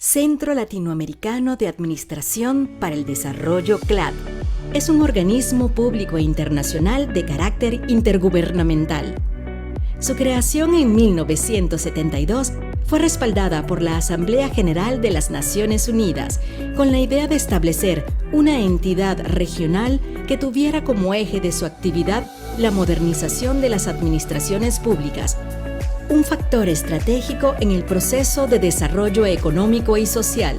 Centro Latinoamericano de Administración para el Desarrollo CLAD. Es un organismo público e internacional de carácter intergubernamental. Su creación en 1972 fue respaldada por la Asamblea General de las Naciones Unidas con la idea de establecer una entidad regional que tuviera como eje de su actividad la modernización de las administraciones públicas, un factor estratégico en el proceso de desarrollo económico y social.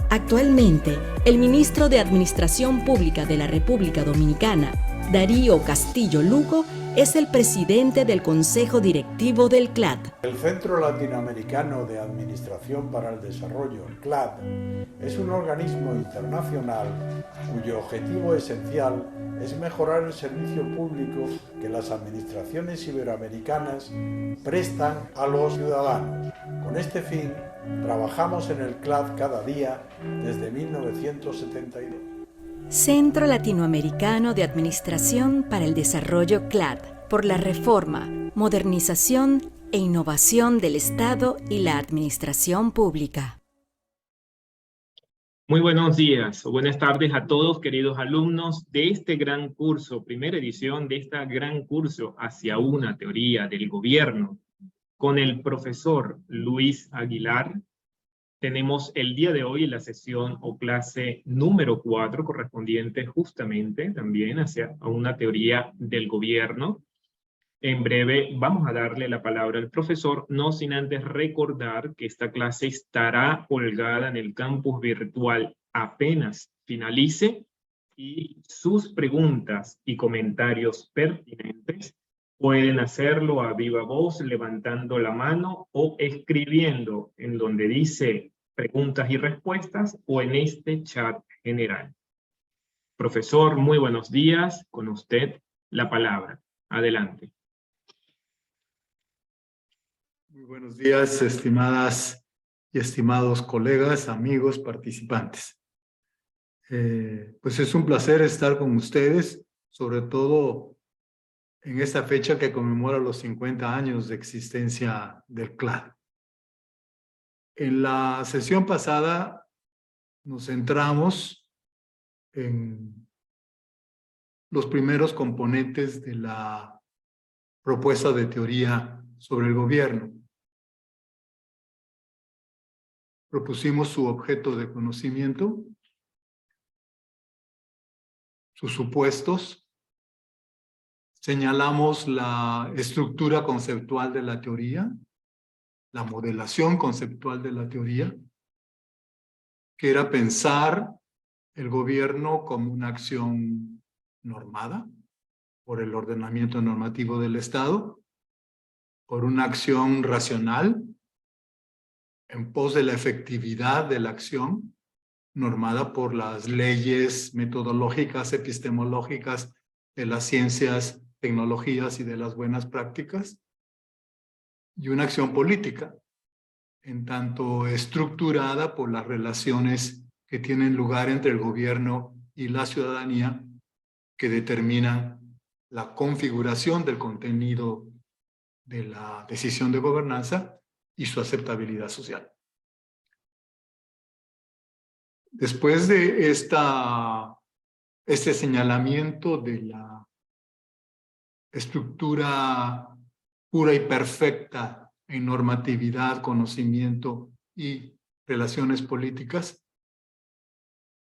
Actualmente, el ministro de Administración Pública de la República Dominicana, Darío Castillo Lugo, es el presidente del Consejo Directivo del CLAD. El Centro Latinoamericano de Administración para el Desarrollo, CLAD, es un organismo internacional cuyo objetivo esencial es mejorar el servicio público que las administraciones iberoamericanas prestan a los ciudadanos. Con este fin, trabajamos en el CLAD cada día desde 1972. Centro Latinoamericano de Administración para el Desarrollo CLAD, por la reforma, modernización e innovación del Estado y la administración pública. Muy buenos días o buenas tardes a todos, queridos alumnos de este gran curso, primera edición de este gran curso hacia una teoría del gobierno, con el profesor Luis Aguilar. Tenemos el día de hoy la sesión o clase número 4, correspondiente justamente también hacia una teoría del gobierno. En breve vamos a darle la palabra al profesor, no sin antes recordar que esta clase estará colgada en el campus virtual apenas finalice y sus preguntas y comentarios pertinentes pueden hacerlo a viva voz, levantando la mano o escribiendo en donde dice preguntas y respuestas o en este chat general. Profesor, muy buenos días. Con usted la palabra. Adelante. Muy buenos días, estimadas y estimados colegas, amigos, participantes. Pues es un placer estar con ustedes, sobre todo en esta fecha que conmemora los 50 años de existencia del CLAD. En la sesión pasada nos centramos en los primeros componentes de la propuesta de teoría sobre el gobierno. Propusimos su objeto de conocimiento, sus supuestos, señalamos la estructura conceptual de la teoría, la modelación conceptual de la teoría, que era pensar el gobierno como una acción normada por el ordenamiento normativo del Estado, por una acción racional, en pos de la efectividad de la acción, normada por las leyes metodológicas, epistemológicas de las ciencias, tecnologías y de las buenas prácticas, y una acción política, en tanto estructurada por las relaciones que tienen lugar entre el gobierno y la ciudadanía, que determinan la configuración del contenido de la decisión de gobernanza y su aceptabilidad social. Después de este señalamiento de la estructura pura y perfecta en normatividad, conocimiento y relaciones políticas,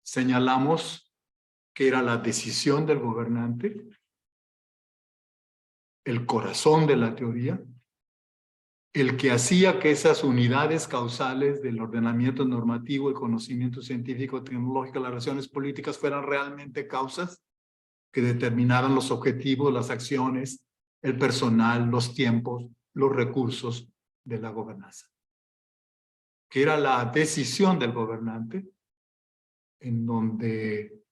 señalamos que era la decisión del gobernante, el corazón de la teoría, el que hacía que esas unidades causales del ordenamiento normativo, el conocimiento científico, tecnológico, las relaciones políticas fueran realmente causas que determinaran los objetivos, las acciones, el personal, los tiempos, los recursos de la gobernanza. Que era la decisión del gobernante en donde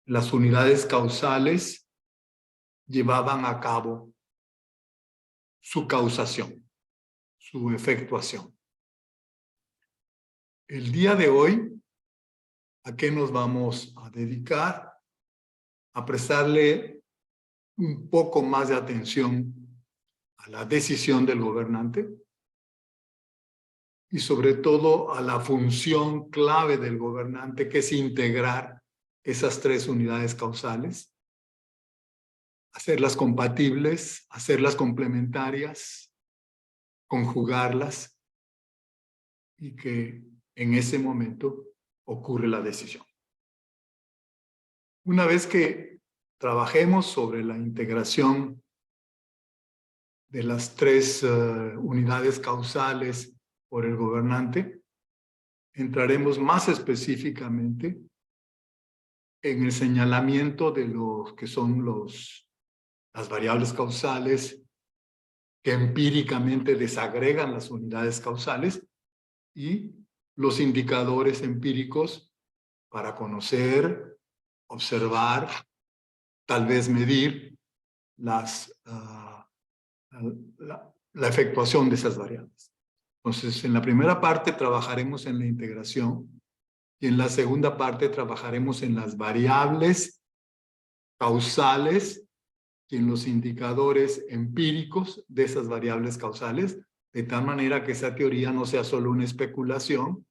las unidades causales llevaban a cabo su causación, su efectuación. El día de hoy, ¿a qué nos vamos a dedicar? A prestarle un poco más de atención a la decisión del gobernante y sobre todo a la función clave del gobernante, que es integrar esas tres unidades causales, hacerlas compatibles, hacerlas complementarias, conjugarlas, y que en ese momento ocurre la decisión. Una vez que trabajemos sobre la integración de las tres unidades causales por el gobernante, entraremos más específicamente en el señalamiento de lo que son las variables causales que empíricamente desagregan las unidades causales y los indicadores empíricos para conocer, observar, tal vez medir la efectuación de esas variables. Entonces, en la primera parte trabajaremos en la integración y en la segunda parte trabajaremos en las variables causales y en los indicadores empíricos de esas variables causales, de tal manera que esa teoría no sea solo una especulación,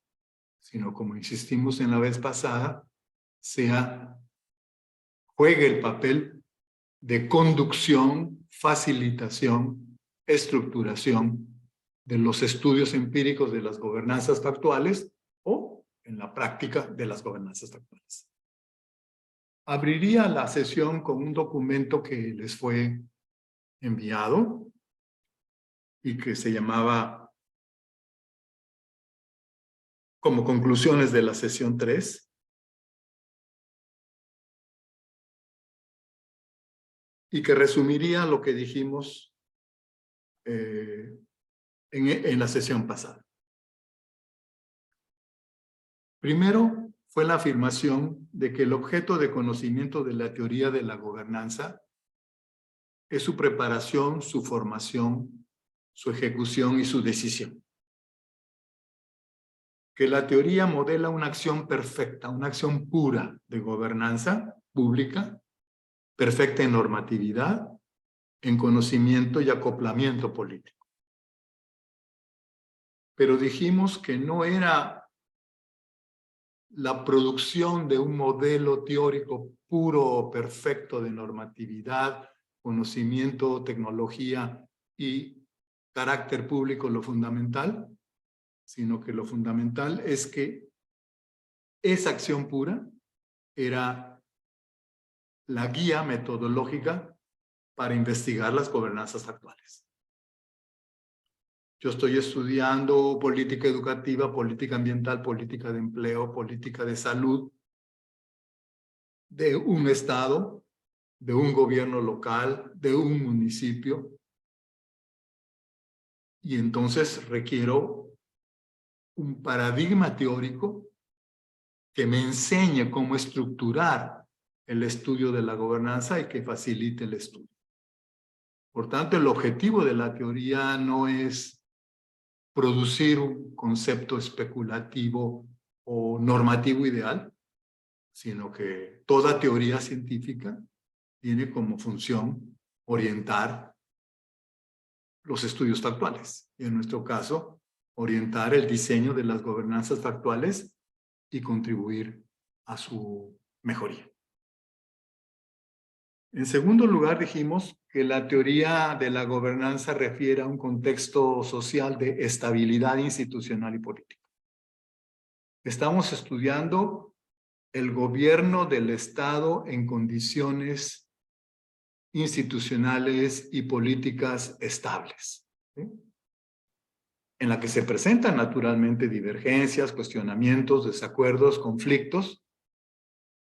sino, como insistimos en la vez pasada, juegue el papel de conducción, facilitación, estructuración de los estudios empíricos de las gobernanzas factuales o en la práctica de las gobernanzas factuales. Abriría la sesión con un documento que les fue enviado y que se llamaba como conclusiones de la sesión 3. Y que resumiría lo que dijimos en la sesión pasada. Primero fue la afirmación de que el objeto de conocimiento de la teoría de la gobernanza es su preparación, su formación, su ejecución y su decisión. Que la teoría modela una acción perfecta, una acción pura de gobernanza pública, perfecta en normatividad, en conocimiento y acoplamiento político. Pero dijimos que no era la producción de un modelo teórico puro o perfecto de normatividad, conocimiento, tecnología y carácter público lo fundamental, sino que lo fundamental es que esa acción pura era la guía metodológica para investigar las gobernanzas actuales. Yo estoy estudiando política educativa, política ambiental, política de empleo, política de salud de un estado, de un gobierno local, de un municipio. Y entonces requiero un paradigma teórico que me enseñe cómo estructurar el estudio de la gobernanza y que facilite el estudio. Por tanto, el objetivo de la teoría no es producir un concepto especulativo o normativo ideal, sino que toda teoría científica tiene como función orientar los estudios factuales. Y en nuestro caso, orientar el diseño de las gobernanzas factuales y contribuir a su mejoría. En segundo lugar, dijimos que la teoría de la gobernanza refiere a un contexto social de estabilidad institucional y política. Estamos estudiando el gobierno del Estado en condiciones institucionales y políticas estables, ¿sí? En la que se presentan naturalmente divergencias, cuestionamientos, desacuerdos, conflictos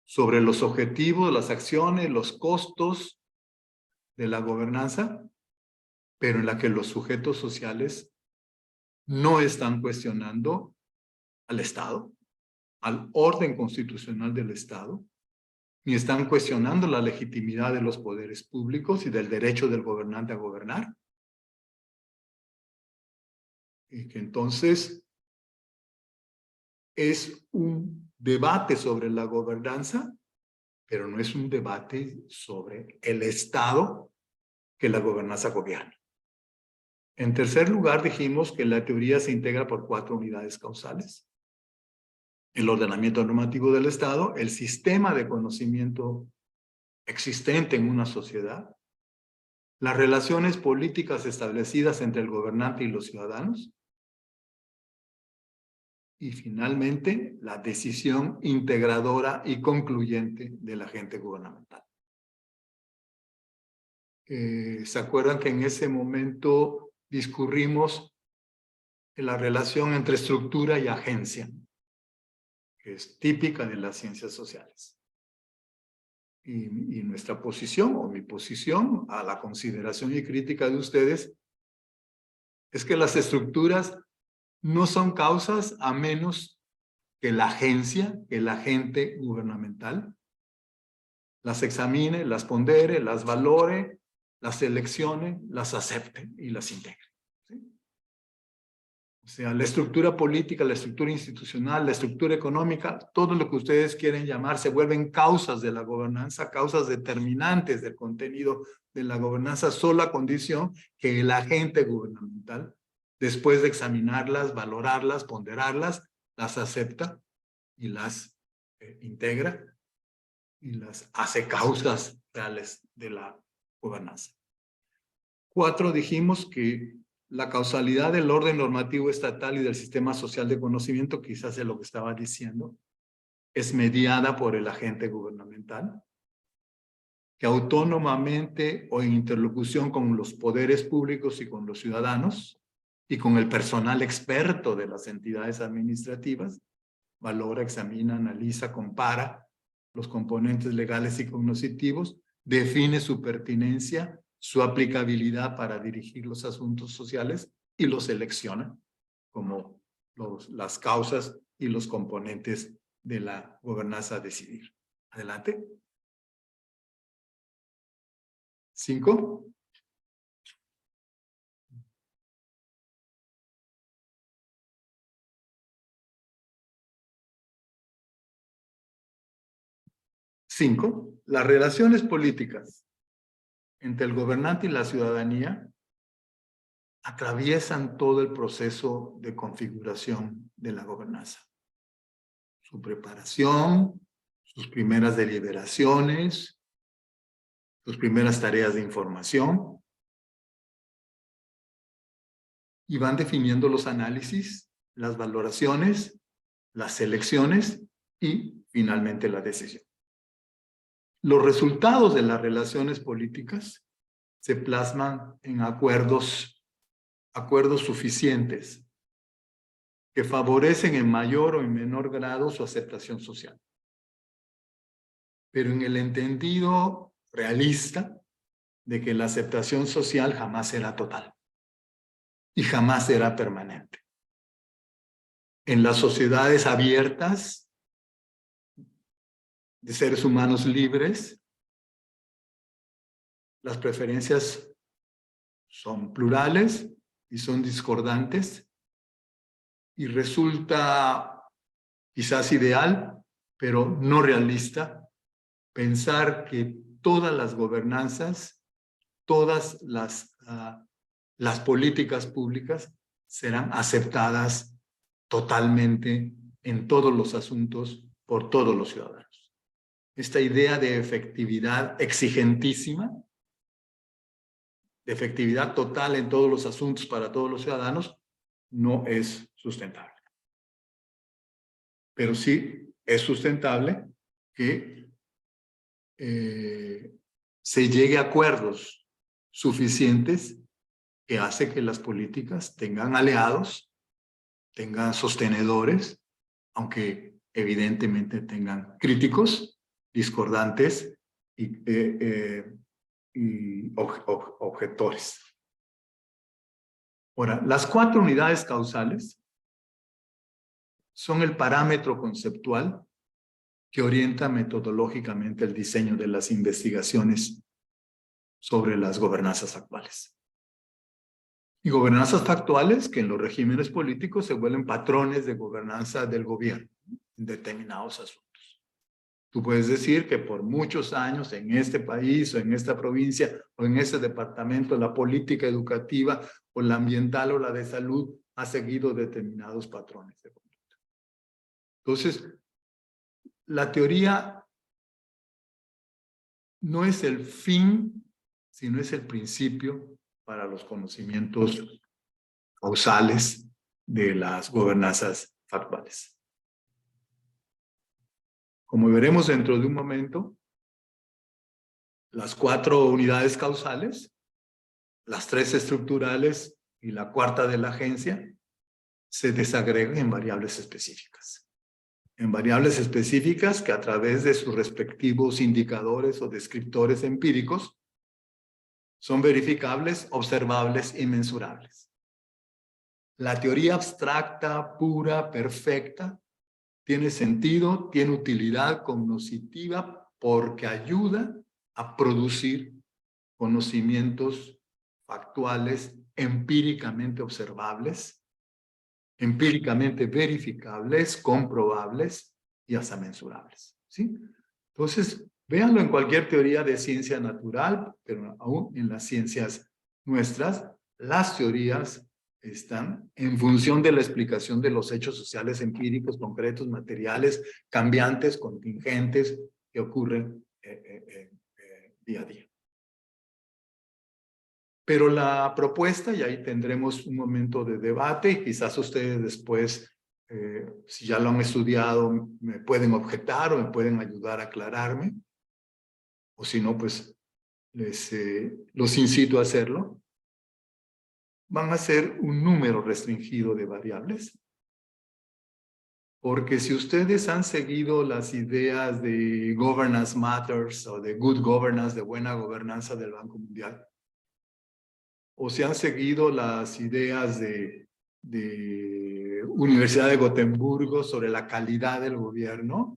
sobre los objetivos, las acciones, los costos de la gobernanza, pero en la que los sujetos sociales no están cuestionando al Estado, al orden constitucional del Estado, ni están cuestionando la legitimidad de los poderes públicos y del derecho del gobernante a gobernar. Y que entonces es un debate sobre la gobernanza, pero no es un debate sobre el Estado que la gobernanza gobierna. En tercer lugar, dijimos que la teoría se integra por 4 unidades causales: el ordenamiento normativo del Estado, el sistema de conocimiento existente en una sociedad, las relaciones políticas establecidas entre el gobernante y los ciudadanos, y finalmente la decisión integradora y concluyente del agente gubernamental. ¿Se acuerdan que en ese momento discurrimos en la relación entre estructura y agencia, que es típica de las ciencias sociales? Y nuestra posición, o mi posición, a la consideración y crítica de ustedes, es que las estructuras no son causas a menos que la agencia, que el agente gubernamental, las examine, las pondere, las valore, las seleccione, las acepte y las integre. ¿Sí? O sea, la estructura política, la estructura institucional, la estructura económica, todo lo que ustedes quieren llamar, se vuelven causas de la gobernanza, causas determinantes del contenido de la gobernanza, sola a condición que el agente gubernamental, después de examinarlas, valorarlas, ponderarlas, las acepta y las integra y las hace causas reales de la gobernanza. 4, dijimos que la causalidad del orden normativo estatal y del sistema social de conocimiento, quizás es lo que estaba diciendo, es mediada por el agente gubernamental, que autónomamente o en interlocución con los poderes públicos y con los ciudadanos y con el personal experto de las entidades administrativas, valora, examina, analiza, compara los componentes legales y cognitivos, define su pertinencia, su aplicabilidad para dirigir los asuntos sociales y los selecciona como las causas y los componentes de la gobernanza a decidir. Adelante. 5. Las relaciones políticas entre el gobernante y la ciudadanía atraviesan todo el proceso de configuración de la gobernanza. Su preparación, sus primeras deliberaciones, sus primeras tareas de información, y van definiendo los análisis, las valoraciones, las selecciones y finalmente la decisión. Los resultados de las relaciones políticas se plasman en acuerdos suficientes que favorecen en mayor o en menor grado su aceptación social. Pero en el entendido realista de que la aceptación social jamás será total y jamás será permanente. En las sociedades abiertas de seres humanos libres, las preferencias son plurales y son discordantes, y resulta quizás ideal, pero no realista, pensar que todas las gobernanzas, todas las políticas públicas serán aceptadas totalmente en todos los asuntos por todos los ciudadanos. Esta idea de efectividad exigentísima, de efectividad total en todos los asuntos para todos los ciudadanos, no es sustentable. Pero sí es sustentable que se llegue a acuerdos suficientes que hace que las políticas tengan aliados, tengan sostenedores, aunque evidentemente tengan críticos, discordantes y objetores. Ahora, las 4 unidades causales son el parámetro conceptual que orienta metodológicamente el diseño de las investigaciones sobre las gobernanzas actuales. Y gobernanzas factuales que en los regímenes políticos se vuelven patrones de gobernanza del gobierno en determinados asuntos. Tú puedes decir que por muchos años en este país o en esta provincia o en este departamento la política educativa o la ambiental o la de salud ha seguido determinados patrones de conducta. Entonces, la teoría no es el fin, sino es el principio para los conocimientos causales de las gobernanzas factuales. Como veremos dentro de un momento, las 4 unidades causales, las 3 estructurales y la 4ª de la agencia se desagregan en variables específicas. En variables específicas que a través de sus respectivos indicadores o descriptores empíricos son verificables, observables y mensurables. La teoría abstracta, pura, perfecta, tiene sentido, tiene utilidad cognoscitiva porque ayuda a producir conocimientos factuales empíricamente observables, empíricamente verificables, comprobables y hasta mensurables, ¿sí? Entonces, véanlo en cualquier teoría de ciencia natural, pero aún en las ciencias nuestras, las teorías están en función de la explicación de los hechos sociales empíricos, concretos, materiales, cambiantes, contingentes, que ocurren día a día. Pero la propuesta, y ahí tendremos un momento de debate, y quizás ustedes después, si ya lo han estudiado, me pueden objetar o me pueden ayudar a aclararme, o si no, pues los incito a hacerlo. Van a ser un número restringido de variables. Porque si ustedes han seguido las ideas de Governance Matters o de Good Governance, de buena gobernanza del Banco Mundial, o si han seguido las ideas de Universidad de Gotemburgo sobre la calidad del gobierno,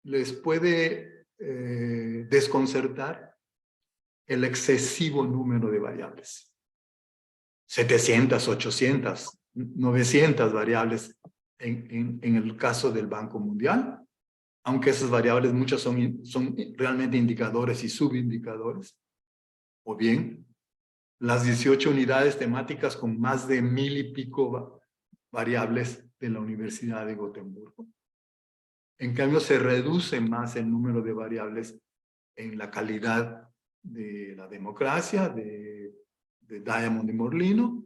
les puede desconcertar el excesivo número de variables. 700, 800, 900 variables en el caso del Banco Mundial, aunque esas variables muchas son realmente indicadores y subindicadores, o bien las 18 unidades temáticas con más de 1000 y pico variables de la Universidad de Gotemburgo. En cambio, se reduce más el número de variables en la calidad de la democracia, de Diamond y Morlino,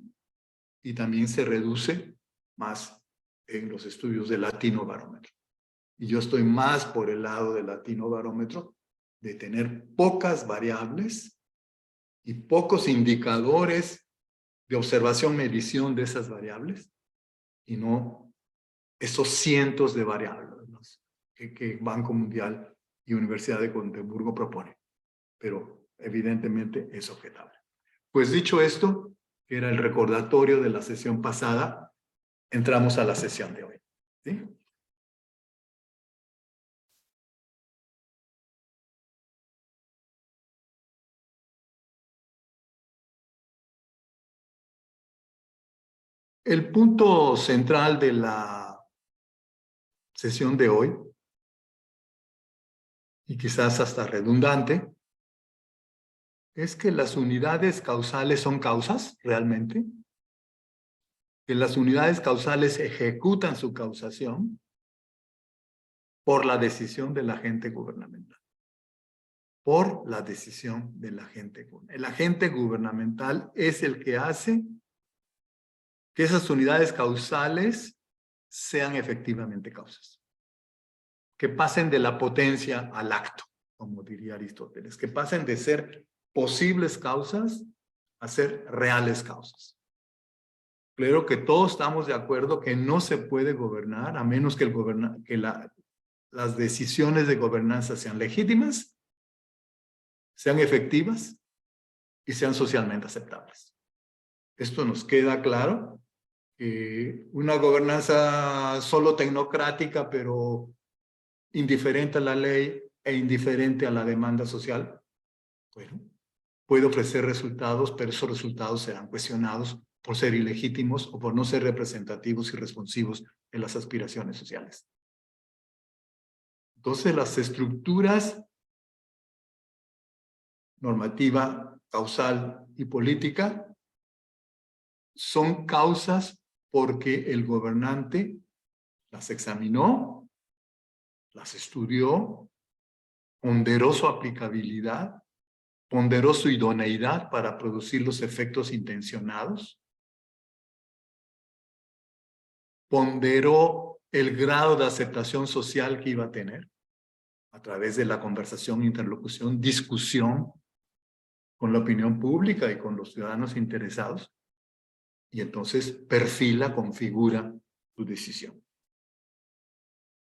y también se reduce más en los estudios del Latino Barómetro. Y yo estoy más por el lado del Latino Barómetro, de tener pocas variables y pocos indicadores de observación, medición de esas variables, y no esos cientos de variables que Banco Mundial y Universidad de Gotemburgo proponen. Pero evidentemente es objetable. Pues dicho esto, que era el recordatorio de la sesión pasada, entramos a la sesión de hoy, ¿sí? El punto central de la sesión de hoy, y quizás hasta redundante, es que las unidades causales son causas, realmente. Que las unidades causales ejecutan su causación por la decisión del agente gubernamental. Por la decisión del agente gubernamental. El agente gubernamental es el que hace que esas unidades causales sean efectivamente causas. Que pasen de la potencia al acto, como diría Aristóteles. Que pasen de ser posibles causas a ser reales causas. Claro que todos estamos de acuerdo que no se puede gobernar a menos que, las decisiones de gobernanza sean legítimas, sean efectivas y sean socialmente aceptables. Esto nos queda claro. Una gobernanza solo tecnocrática, pero indiferente a la ley e indiferente a la demanda social, bueno, puede ofrecer resultados, pero esos resultados serán cuestionados por ser ilegítimos o por no ser representativos y responsivos en las aspiraciones sociales. Entonces, las estructuras normativa, causal y política son causas porque el gobernante las examinó, las estudió, ponderó su aplicabilidad, ponderó su idoneidad para producir los efectos intencionados, ponderó el grado de aceptación social que iba a tener a través de la conversación, interlocución, discusión con la opinión pública y con los ciudadanos interesados, y entonces perfila, configura su decisión.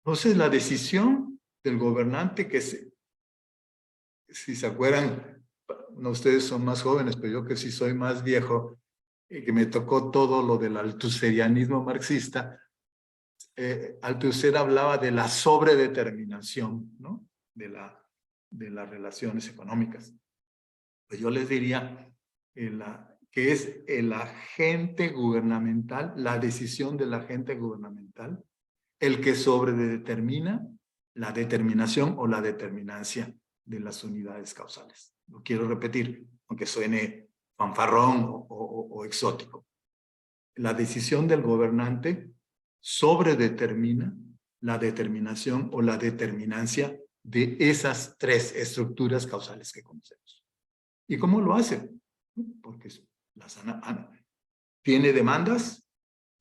Entonces, la decisión del gobernante, que si se acuerdan, no, ustedes son más jóvenes, pero yo que sí soy más viejo, y que me tocó todo lo del althuserianismo marxista, Althusser hablaba de la sobredeterminación, ¿no? de las relaciones económicas. Pues yo les diría que es el agente gubernamental, la decisión del agente gubernamental, el que sobredetermina la determinación o la determinancia de las unidades causales. Lo quiero repetir, aunque suene fanfarrón o exótico. La decisión del gobernante sobredetermina la determinación o la determinancia de esas tres estructuras causales que conocemos. ¿Y cómo lo hace? Porque tiene demandas,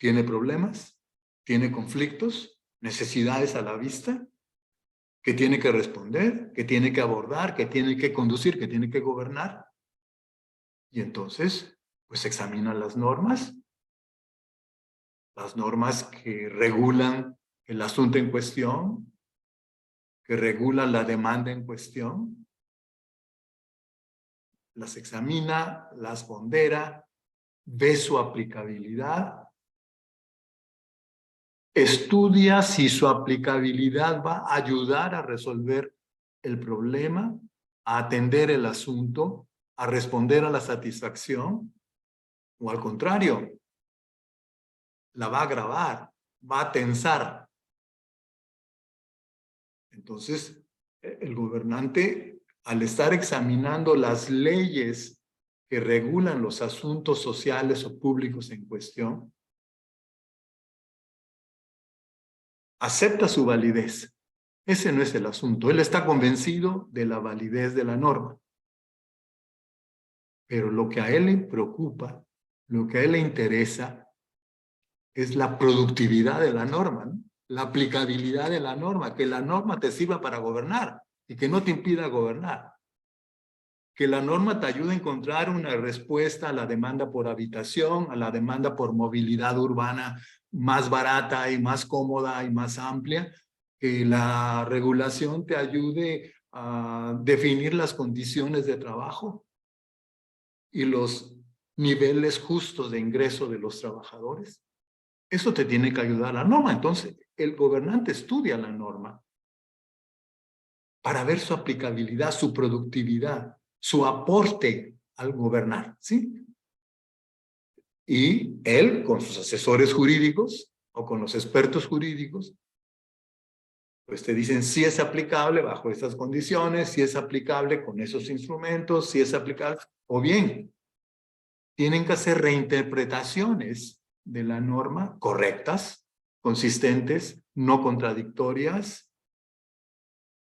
tiene problemas, tiene conflictos, necesidades a la vista, que tiene que responder, que tiene que abordar, que tiene que conducir, que tiene que gobernar. Y entonces, pues examina las normas que regulan el asunto en cuestión, que regulan la demanda en cuestión, las examina, las pondera, ve su aplicabilidad, estudia si su aplicabilidad va a ayudar a resolver el problema, a atender el asunto, a responder a la satisfacción, o al contrario, la va a agravar, va a tensar. Entonces, el gobernante, al estar examinando las leyes que regulan los asuntos sociales o públicos en cuestión, acepta su validez. Ese no es el asunto. Él está convencido de la validez de la norma. Pero lo que a él le preocupa, lo que a él le interesa, es la productividad de la norma, ¿no? La aplicabilidad de la norma, que la norma te sirva para gobernar y que no te impida gobernar. Que la norma te ayude a encontrar una respuesta a la demanda por habitación, a la demanda por movilidad urbana más barata y más cómoda y más amplia. Que la regulación te ayude a definir las condiciones de trabajo y los niveles justos de ingreso de los trabajadores. Eso te tiene que ayudar la norma. Entonces, el gobernante estudia la norma para ver su aplicabilidad, su productividad, su aporte al gobernar, ¿sí? Y él, con sus asesores jurídicos o con los expertos jurídicos, pues te dicen si es aplicable bajo estas condiciones, si es aplicable con esos instrumentos, si es aplicable, o bien, tienen que hacer reinterpretaciones de la norma correctas, consistentes, no contradictorias,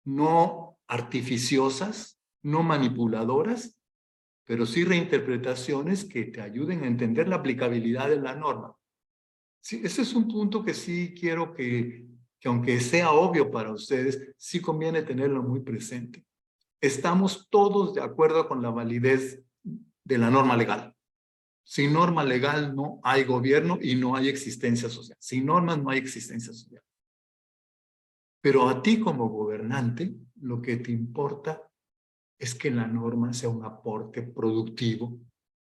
no artificiosas, no manipuladoras, pero sí reinterpretaciones que te ayuden a entender la aplicabilidad de la norma. Sí, ese es un punto que sí quiero que aunque sea obvio para ustedes, sí conviene tenerlo muy presente. Estamos todos de acuerdo con la validez de la norma legal. Sin norma legal no hay gobierno y no hay existencia social. Sin normas no hay existencia social. Pero a ti como gobernante, lo que te importa es que la norma sea un aporte productivo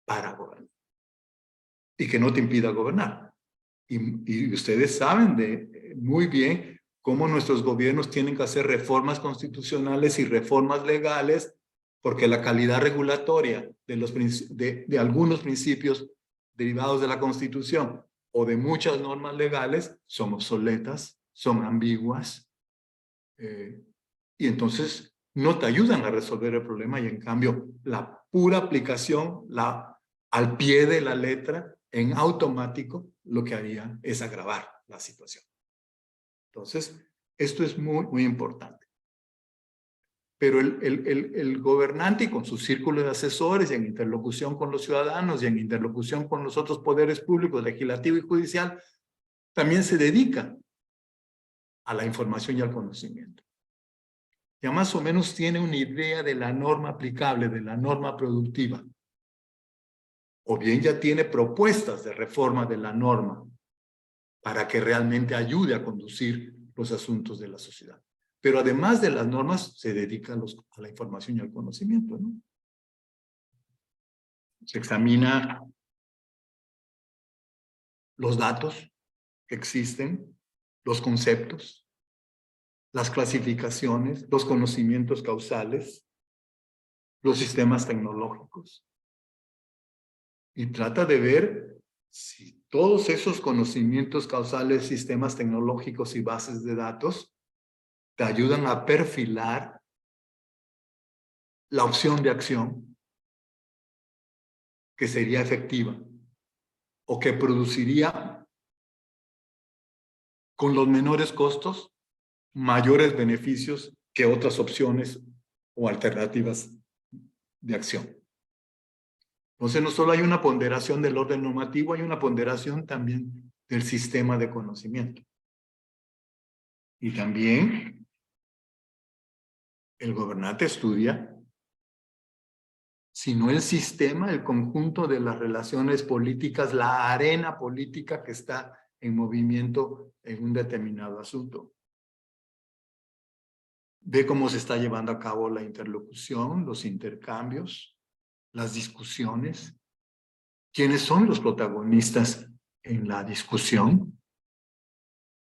para gobernar y que no te impida gobernar. Y ustedes saben muy bien cómo nuestros gobiernos tienen que hacer reformas constitucionales y reformas legales porque la calidad regulatoria de algunos principios derivados de la Constitución o de muchas normas legales son obsoletas, son ambiguas, y entonces no te ayudan a resolver el problema, y en cambio la pura aplicación, al pie de la letra, en automático, lo que haría es agravar la situación. Entonces, esto es muy, muy importante. Pero el gobernante, con su círculo de asesores, y en interlocución con los ciudadanos, y en interlocución con los otros poderes públicos, legislativo y judicial, también se dedica a la información y al conocimiento. Ya más o menos tiene una idea de la norma aplicable, de la norma productiva. O bien ya tiene propuestas de reforma de la norma para que realmente ayude a conducir los asuntos de la sociedad. Pero además de las normas, se dedica a la información y al conocimiento, ¿no? Se examina los datos que existen, los conceptos, las clasificaciones, los conocimientos causales, los sistemas tecnológicos. Y trata de ver si todos esos conocimientos causales, sistemas tecnológicos y bases de datos te ayudan a perfilar la opción de acción que sería efectiva o que produciría con los menores costos mayores beneficios que otras opciones o alternativas de acción. Entonces, no solo hay una ponderación del orden normativo, hay una ponderación también del sistema de conocimiento. Y también el gobernante estudia si no el sistema, el conjunto de las relaciones políticas, la arena política que está en movimiento en un determinado asunto. Ve cómo se está llevando a cabo la interlocución, los intercambios, las discusiones. ¿Quiénes son los protagonistas en la discusión?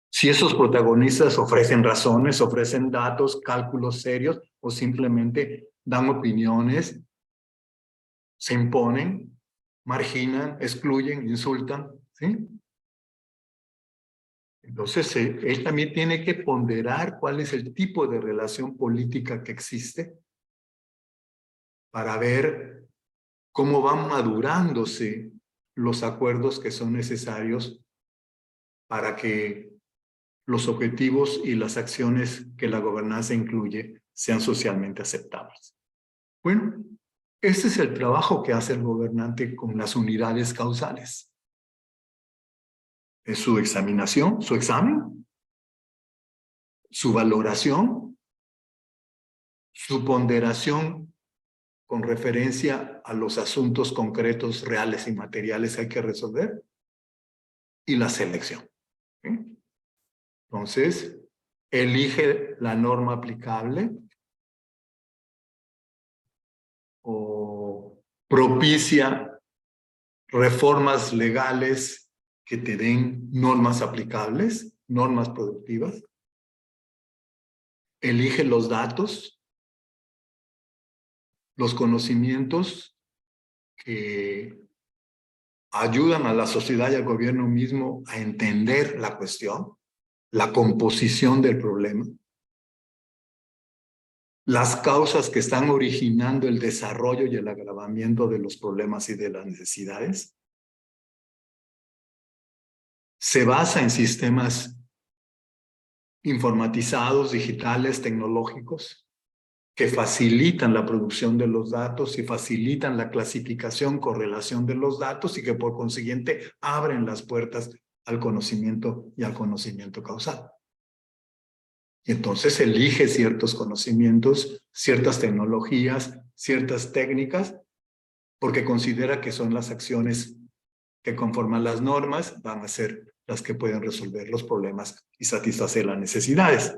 Si esos protagonistas ofrecen razones, ofrecen datos, cálculos serios, o simplemente dan opiniones, se imponen, marginan, excluyen, insultan, ¿sí? Entonces, él también tiene que ponderar cuál es el tipo de relación política que existe para ver cómo van madurándose los acuerdos que son necesarios para que los objetivos y las acciones que la gobernanza incluye sean socialmente aceptables. Bueno, ese es el trabajo que hace el gobernante con las unidades causales. Es su examinación, su examen, su valoración, su ponderación con referencia a los asuntos concretos, reales y materiales que hay que resolver, y la selección. ¿Sí? Entonces, elige la norma aplicable o propicia reformas legales que te den normas aplicables, normas productivas. Elige los datos, los conocimientos que ayudan a la sociedad y al gobierno mismo a entender la cuestión, la composición del problema, las causas que están originando el desarrollo y el agravamiento de los problemas y de las necesidades. Se basa en sistemas informatizados, digitales, tecnológicos, que facilitan la producción de los datos y facilitan la clasificación, correlación de los datos y que por consiguiente abren las puertas al conocimiento y al conocimiento causal. Y entonces elige ciertos conocimientos, ciertas tecnologías, ciertas técnicas, porque considera que son las acciones que conforman las normas, van a ser las que pueden resolver los problemas y satisfacer las necesidades.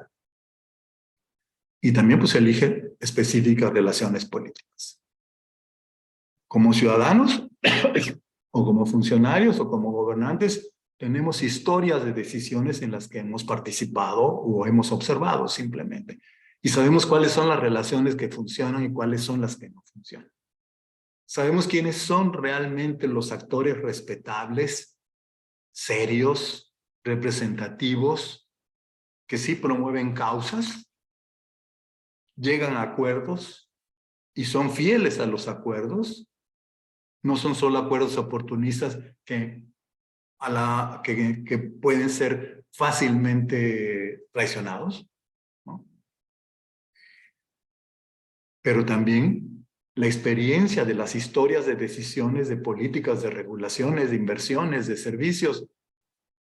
Y también pues elige específicas relaciones políticas. Como ciudadanos, o como funcionarios, o como gobernantes, tenemos historias de decisiones en las que hemos participado o hemos observado simplemente. Y sabemos cuáles son las relaciones que funcionan y cuáles son las que no funcionan. Sabemos quiénes son realmente los actores respetables, serios, representativos, que sí promueven causas, llegan a acuerdos y son fieles a los acuerdos. No son solo acuerdos oportunistas que pueden ser fácilmente traicionados, ¿no? Pero también la experiencia de las historias de decisiones, de políticas, de regulaciones, de inversiones, de servicios,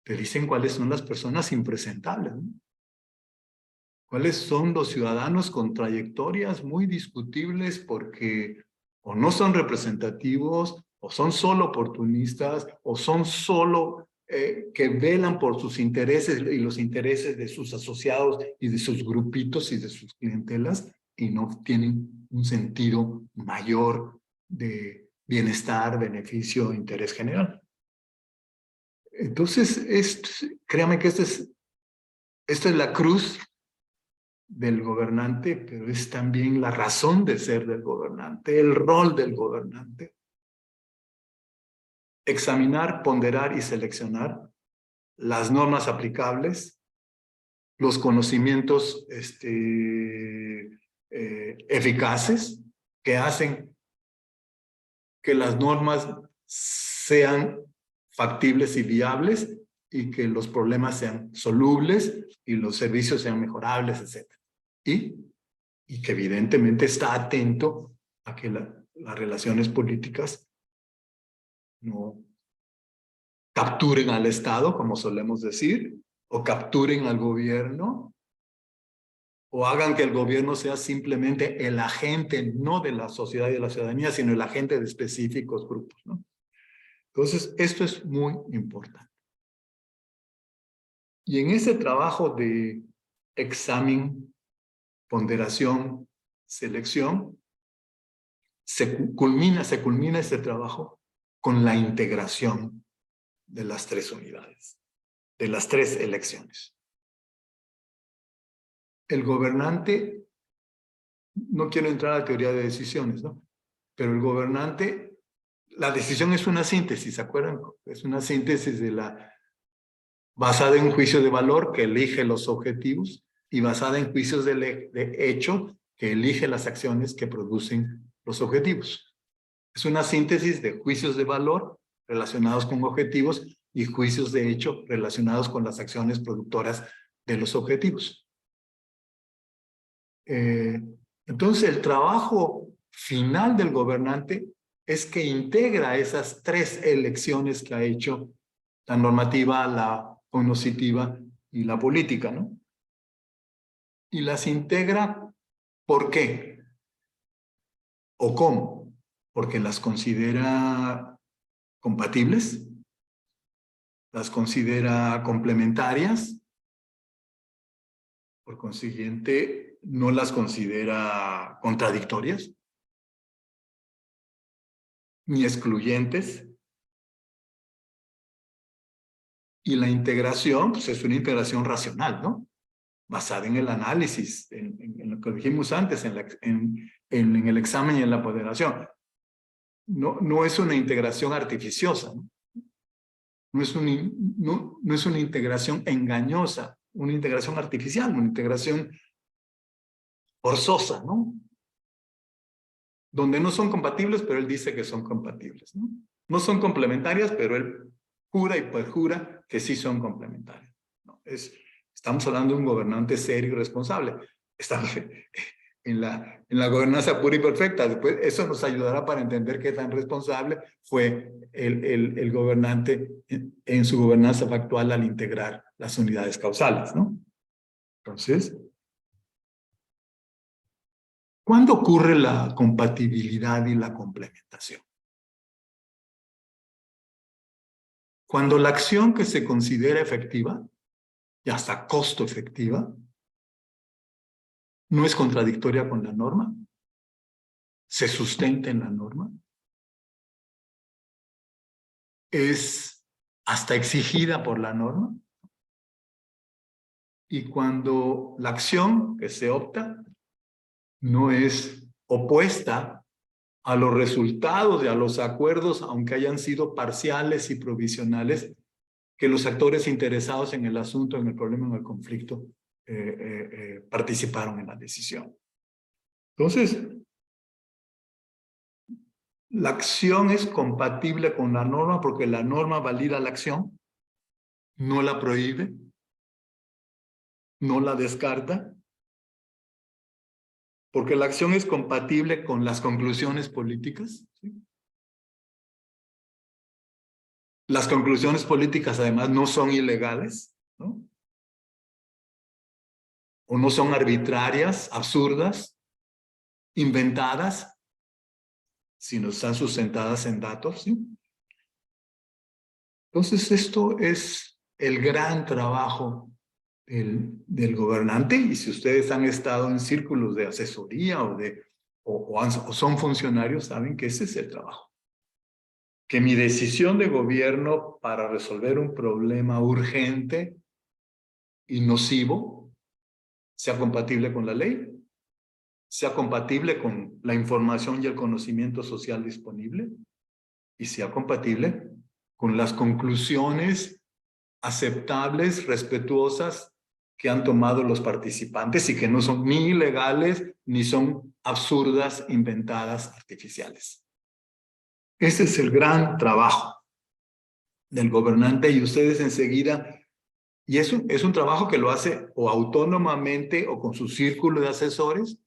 te dicen cuáles son las personas impresentables, ¿no? Cuáles son los ciudadanos con trayectorias muy discutibles porque o no son representativos, o son solo oportunistas, o son solo que velan por sus intereses y los intereses de sus asociados y de sus grupitos y de sus clientelas, y no tienen un sentido mayor de bienestar, beneficio, interés general. Entonces, créame que esta es la cruz del gobernante, pero es también la razón de ser del gobernante, el rol del gobernante. Examinar, ponderar y seleccionar las normas aplicables, los conocimientos eficaces que hacen que las normas sean factibles y viables y que los problemas sean solubles y los servicios sean mejorables, etc. Y que evidentemente está atento a que las relaciones políticas no capturen al Estado, como solemos decir, o capturen al gobierno, o hagan que el gobierno sea simplemente el agente, no de la sociedad y de la ciudadanía, sino el agente de específicos grupos, ¿no? Entonces, esto es muy importante. Y en ese trabajo de examen, ponderación, selección, se culmina este trabajo con la integración de las tres unidades, de las tres elecciones. El gobernante, no quiero entrar a la teoría de decisiones, ¿no? Pero el gobernante, la decisión es una síntesis, ¿se acuerdan? Es una síntesis basada en un juicio de valor que elige los objetivos y basada en juicios de hecho que elige las acciones que producen los objetivos. Es una síntesis de juicios de valor relacionados con objetivos y juicios de hecho relacionados con las acciones productoras de los objetivos. Entonces, el trabajo final del gobernante es que integra esas tres elecciones que ha hecho: la normativa, la cognoscitiva y la política, ¿no? Y las integra, ¿por qué? ¿O cómo? Porque las considera compatibles, las considera complementarias, por consiguiente, no las considera contradictorias, ni excluyentes. Y la integración, pues es una integración racional, ¿no? Basada en el análisis, en lo que dijimos antes, en el examen y en la ponderación. No es una integración artificiosa, ¿no? No es una integración engañosa, una integración artificial, una integración forzosa, ¿no? Donde no son compatibles, pero él dice que son compatibles, ¿no? No son complementarias, pero él jura y perjura que sí son complementarias, ¿no? Estamos hablando de un gobernante serio y responsable. Estamos en la gobernanza pura y perfecta. Después, eso nos ayudará para entender qué tan responsable fue el gobernante en su gobernanza factual al integrar las unidades causales, ¿no? Entonces, ¿cuándo ocurre la compatibilidad y la complementación? Cuando la acción que se considera efectiva, y hasta costo efectiva, no es contradictoria con la norma, se sustenta en la norma, es hasta exigida por la norma, y cuando la acción que se opta no es opuesta a los resultados y a los acuerdos, aunque hayan sido parciales y provisionales, que los actores interesados en el asunto, en el problema, en el conflicto, participaron en la decisión. Entonces, la acción es compatible con la norma porque la norma valida la acción, no la prohíbe, no la descarta, porque la acción es compatible con las conclusiones políticas. ¿Sí? Las conclusiones políticas además no son ilegales, ¿no? O no son arbitrarias, absurdas, inventadas, sino están sustentadas en datos. ¿Sí? Entonces esto es el gran trabajo del gobernante, y si ustedes han estado en círculos de asesoría o son funcionarios, saben que ese es el trabajo. Que mi decisión de gobierno para resolver un problema urgente y nocivo sea compatible con la ley, sea compatible con la información y el conocimiento social disponible, y sea compatible con las conclusiones aceptables, respetuosas, que han tomado los participantes y que no son ni ilegales ni son absurdas, inventadas, artificiales. Ese es el gran trabajo del gobernante, y ustedes enseguida, y eso es un trabajo que lo hace o autónomamente o con su círculo de asesores,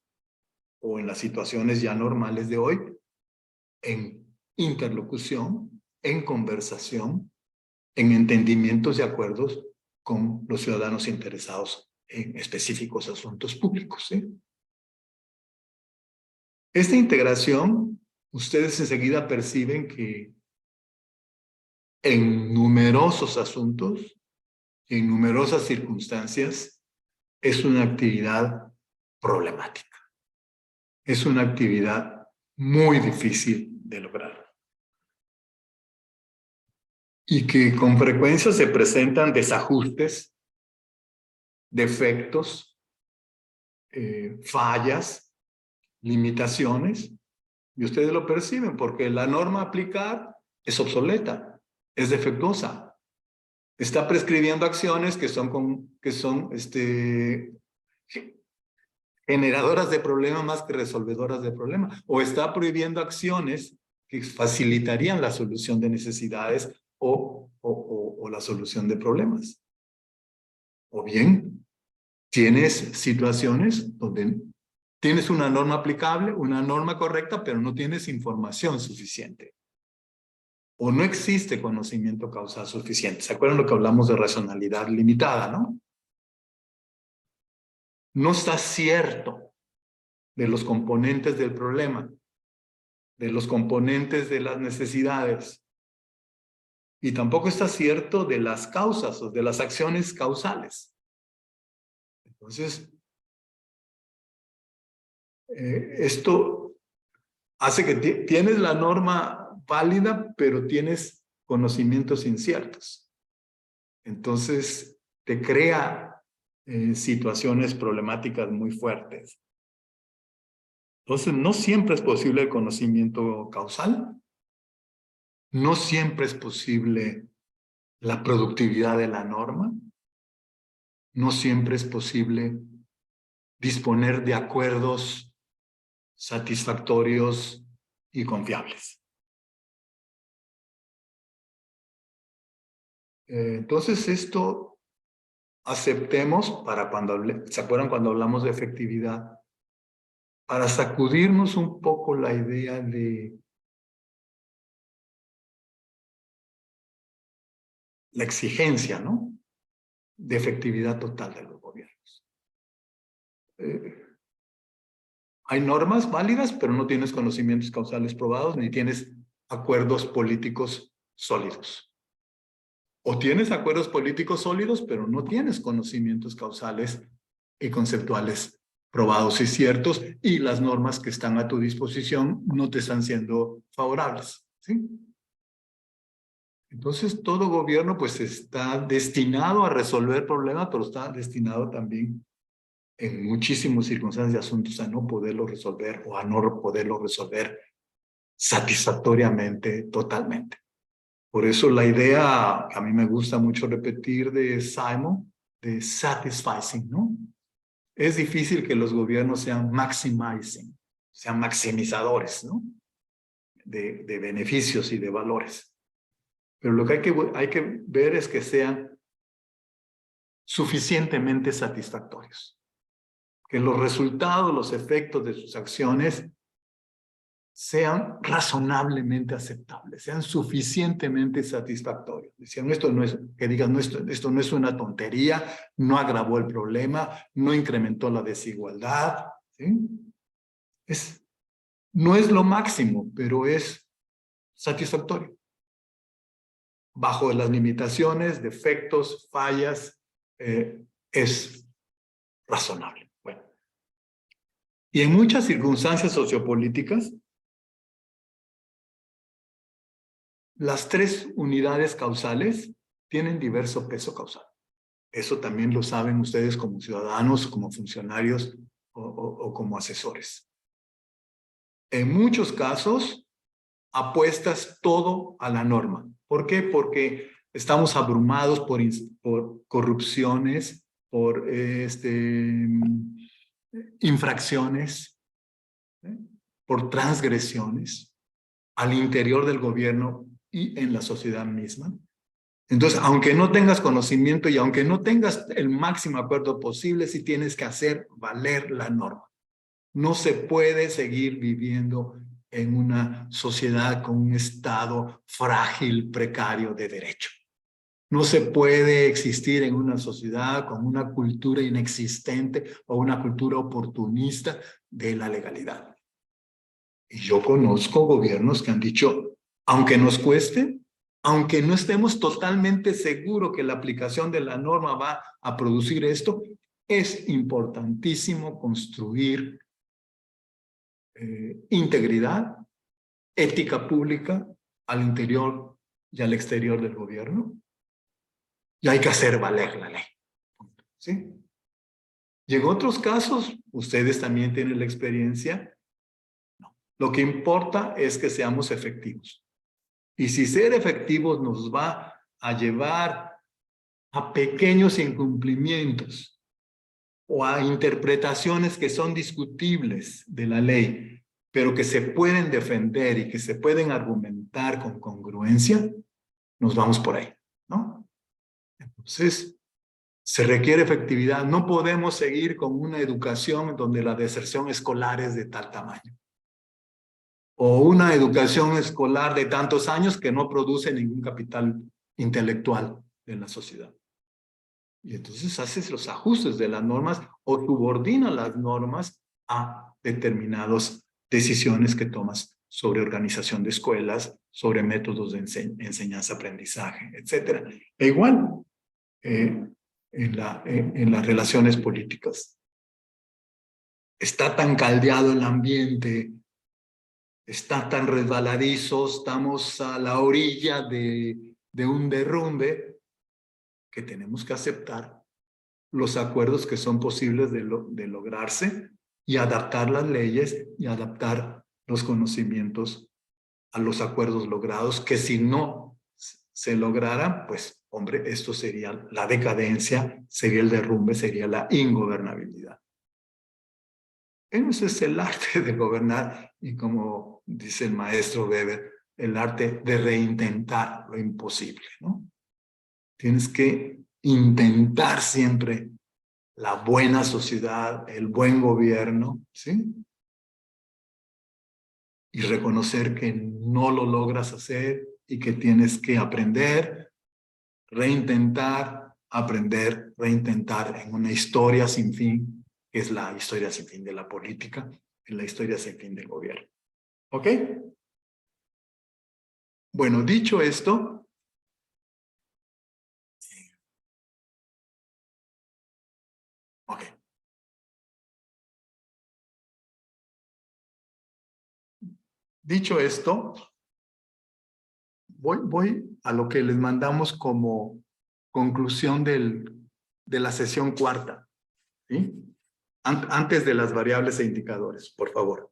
o en las situaciones ya normales de hoy, en interlocución, en conversación, en entendimientos y acuerdos con los ciudadanos interesados en específicos asuntos públicos. ¿Sí? Esta integración, ustedes enseguida perciben que en numerosos asuntos, en numerosas circunstancias, es una actividad problemática. Es una actividad muy difícil de lograr. Y que con frecuencia se presentan desajustes, defectos, fallas, limitaciones, y ustedes lo perciben porque la norma a aplicar es obsoleta, es defectuosa, está prescribiendo acciones que son generadoras de problemas más que resolvedoras de problemas, o está prohibiendo acciones que facilitarían la solución de necesidades o la solución de problemas. O bien, tienes situaciones donde tienes una norma aplicable, una norma correcta, pero no tienes información suficiente. O no existe conocimiento causal suficiente. ¿Se acuerdan lo que hablamos de racionalidad limitada, no? No está cierto de los componentes del problema, de los componentes de las necesidades. Y tampoco está cierto de las causas o de las acciones causales. Entonces, esto hace que tienes la norma válida, pero tienes conocimientos inciertos. Entonces, te crea situaciones problemáticas muy fuertes. Entonces, no siempre es posible el conocimiento causal. No siempre es posible la productividad de la norma. No siempre es posible disponer de acuerdos satisfactorios y confiables. Entonces esto aceptemos para cuando, ¿se acuerdan cuando hablamos de efectividad? Para sacudirnos un poco la idea de la exigencia, ¿no? De efectividad total de los gobiernos. Hay normas válidas, pero no tienes conocimientos causales probados, ni tienes acuerdos políticos sólidos. O tienes acuerdos políticos sólidos, pero no tienes conocimientos causales y conceptuales probados y ciertos, y las normas que están a tu disposición no te están siendo favorables. ¿Sí? Entonces, todo gobierno pues está destinado a resolver problemas, pero está destinado también en muchísimas circunstancias de asuntos a no poderlo resolver o a no poderlo resolver satisfactoriamente, totalmente. Por eso la idea que a mí me gusta mucho repetir de Simon, de satisficing, ¿no? Es difícil que los gobiernos sean maximizing, sean maximizadores, ¿no? De beneficios y de valores. Pero lo que hay que ver es que sean suficientemente satisfactorios. Que los resultados, los efectos de sus acciones sean razonablemente aceptables, sean suficientemente satisfactorios. Decían, esto no es, que digan, no, esto no es una tontería, no agravó el problema, no incrementó la desigualdad, ¿sí? No es lo máximo, pero es satisfactorio. Bajo las limitaciones, defectos, fallas, es razonable. Bueno. Y en muchas circunstancias sociopolíticas, las tres unidades causales tienen diverso peso causal. Eso también lo saben ustedes como ciudadanos, como funcionarios o como asesores. En muchos casos, apuestas todo a la norma. ¿Por qué? Porque estamos abrumados por corrupciones, por infracciones, por transgresiones al interior del gobierno y en la sociedad misma. Entonces, aunque no tengas conocimiento y aunque no tengas el máximo acuerdo posible, sí tienes que hacer valer la norma. No se puede seguir viviendo en una sociedad con un estado frágil, precario de derecho. No se puede existir en una sociedad con una cultura inexistente o una cultura oportunista de la legalidad. Y yo conozco gobiernos que han dicho, aunque nos cueste, aunque no estemos totalmente seguros que la aplicación de la norma va a producir esto, es importantísimo construir integridad, ética pública al interior y al exterior del gobierno. Y hay que hacer valer la ley. ¿Sí? Y en otros casos, ustedes también tienen la experiencia. No. Lo que importa es que seamos efectivos. Y si ser efectivos nos va a llevar a pequeños incumplimientos o a interpretaciones que son discutibles de la ley, pero que se pueden defender y que se pueden argumentar con congruencia, nos vamos por ahí, ¿no? Entonces, se requiere efectividad. No podemos seguir con una educación donde la deserción escolar es de tal tamaño. O una educación escolar de tantos años que no produce ningún capital intelectual en la sociedad. Y entonces haces los ajustes de las normas o subordina las normas a determinadas decisiones que tomas sobre organización de escuelas, sobre métodos de enseñanza-aprendizaje, etc. E igual en las relaciones políticas. Está tan caldeado el ambiente, está tan resbaladizo, estamos a la orilla de un derrumbe, que tenemos que aceptar los acuerdos que son posibles de lograrse y adaptar las leyes y adaptar los conocimientos a los acuerdos logrados, que si no se lograran, pues, hombre, esto sería la decadencia, sería el derrumbe, sería la ingobernabilidad. Ese es el arte de gobernar y, como dice el maestro Weber, el arte de reintentar lo imposible, ¿no? Tienes que intentar siempre la buena sociedad, el buen gobierno, ¿sí? Y reconocer que no lo logras hacer y que tienes que aprender, reintentar, aprender, reintentar en una historia sin fin, que es la historia sin fin de la política, en la historia sin fin del gobierno. ¿Ok? Bueno, dicho esto, ok. Dicho esto, voy a lo que les mandamos como conclusión de la sesión cuarta, ¿sí? Antes de las variables e indicadores, por favor.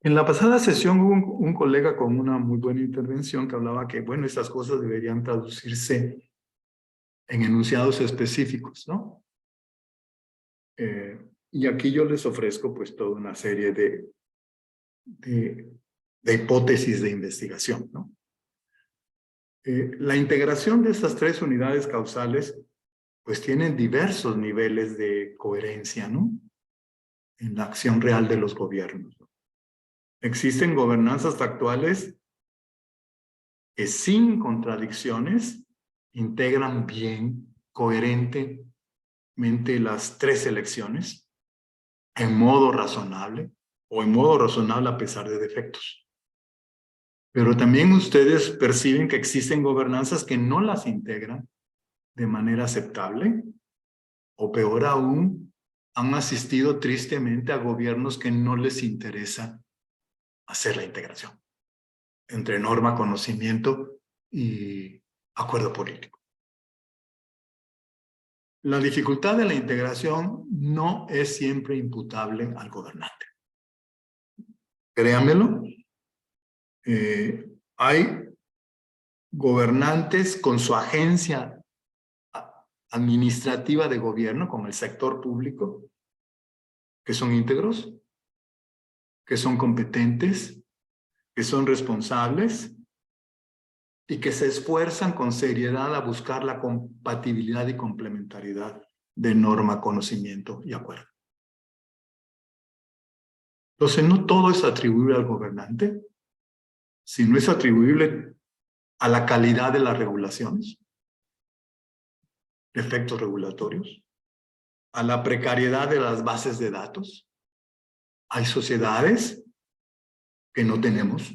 En la pasada sesión hubo un colega con una muy buena intervención que hablaba que, bueno, estas cosas deberían traducirse en enunciados específicos, ¿no? Y aquí yo les ofrezco pues toda una serie de hipótesis de investigación, ¿no? La integración de estas tres unidades causales pues tienen diversos niveles de coherencia, ¿no? En la acción real de los gobiernos, ¿no? Existen gobernanzas factuales que sin contradicciones integran bien, coherentemente las tres elecciones en modo razonable o en modo razonable a pesar de defectos. Pero también ustedes perciben que existen gobernanzas que no las integran de manera aceptable o peor aún, han asistido tristemente a gobiernos que no les interesa hacer la integración entre norma, conocimiento y acuerdo político. La dificultad de la integración no es siempre imputable al gobernante. Créanmelo, hay gobernantes con su agencia administrativa de gobierno, con el sector público, que son íntegros, que son competentes, que son responsables y que se esfuerzan con seriedad a buscar la compatibilidad y complementariedad de norma, conocimiento y acuerdo. Entonces, no todo es atribuible al gobernante, sino es atribuible a la calidad de las regulaciones, efectos regulatorios, a la precariedad de las bases de datos. Hay sociedades que no tenemos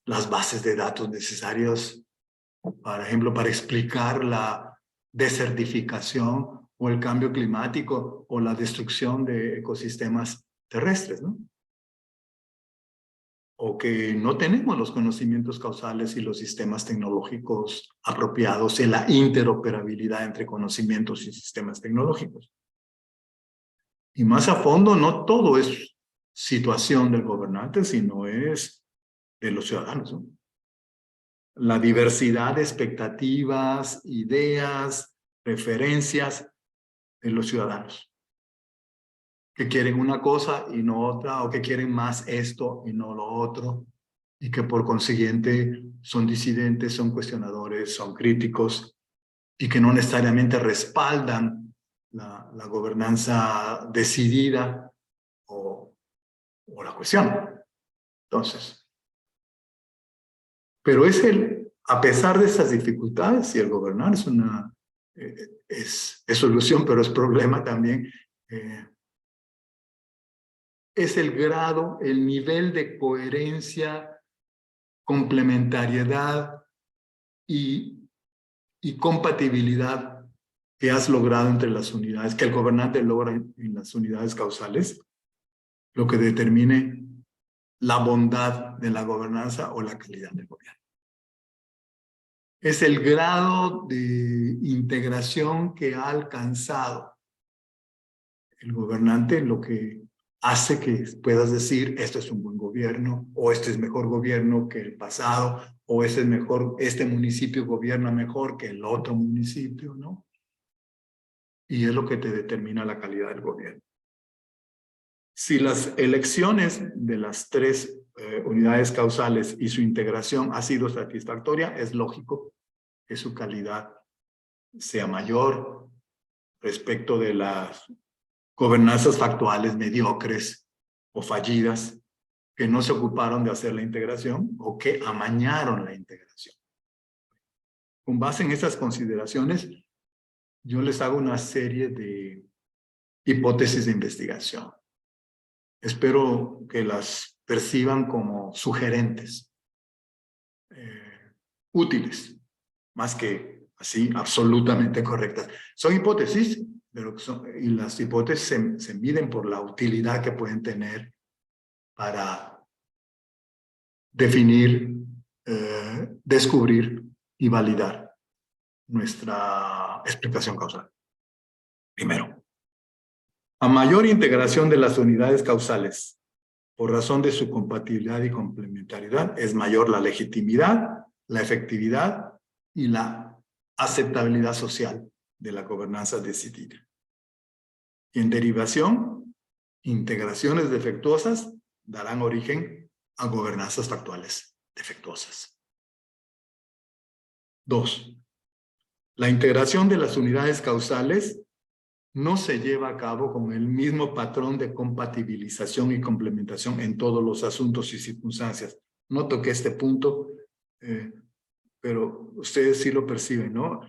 las bases de datos necesarias, por ejemplo, para explicar la desertificación o el cambio climático o la destrucción de ecosistemas terrestres, ¿no? O que no tenemos los conocimientos causales y los sistemas tecnológicos apropiados en la interoperabilidad entre conocimientos y sistemas tecnológicos. Y más a fondo, no todo es situación del gobernante, sino es de los ciudadanos, ¿no? La diversidad de expectativas, ideas, preferencias de los ciudadanos, que quieren una cosa y no otra, o que quieren más esto y no lo otro, y que por consiguiente son disidentes, son cuestionadores, son críticos, y que no necesariamente respaldan la gobernanza decidida o la cuestión. Entonces, pero a pesar de esas dificultades, y el gobernar es solución, pero es problema también, es el grado, el nivel de coherencia, complementariedad y compatibilidad que has logrado entre las unidades, que el gobernante logra en las unidades causales, lo que determine la bondad de la gobernanza o la calidad del gobierno. Es el grado de integración que ha alcanzado el gobernante, lo que hace que puedas decir, esto es un buen gobierno, o este es mejor gobierno que el pasado, o este municipio gobierna mejor que el otro municipio, ¿no? Y es lo que te determina la calidad del gobierno. Si las elecciones de las tres unidades causales y su integración ha sido satisfactoria, es lógico que su calidad sea mayor respecto de las gobernanzas factuales mediocres o fallidas que no se ocuparon de hacer la integración o que amañaron la integración. Con base en esas consideraciones, yo les hago una serie de hipótesis de investigación. Espero que las perciban como sugerentes, útiles, más que así absolutamente correctas. Son hipótesis, pero y las hipótesis se miden por la utilidad que pueden tener para definir, descubrir y validar nuestra explicación causal. Primero, a mayor integración de las unidades causales por razón de su compatibilidad y complementariedad, es mayor la legitimidad, la efectividad y la aceptabilidad social de la gobernanza decidida. Y en derivación, integraciones defectuosas darán origen a gobernanzas factuales defectuosas. 2. La integración de las unidades causales no se lleva a cabo con el mismo patrón de compatibilización y complementación en todos los asuntos y circunstancias. No toqué este punto, pero ustedes sí lo perciben, ¿no?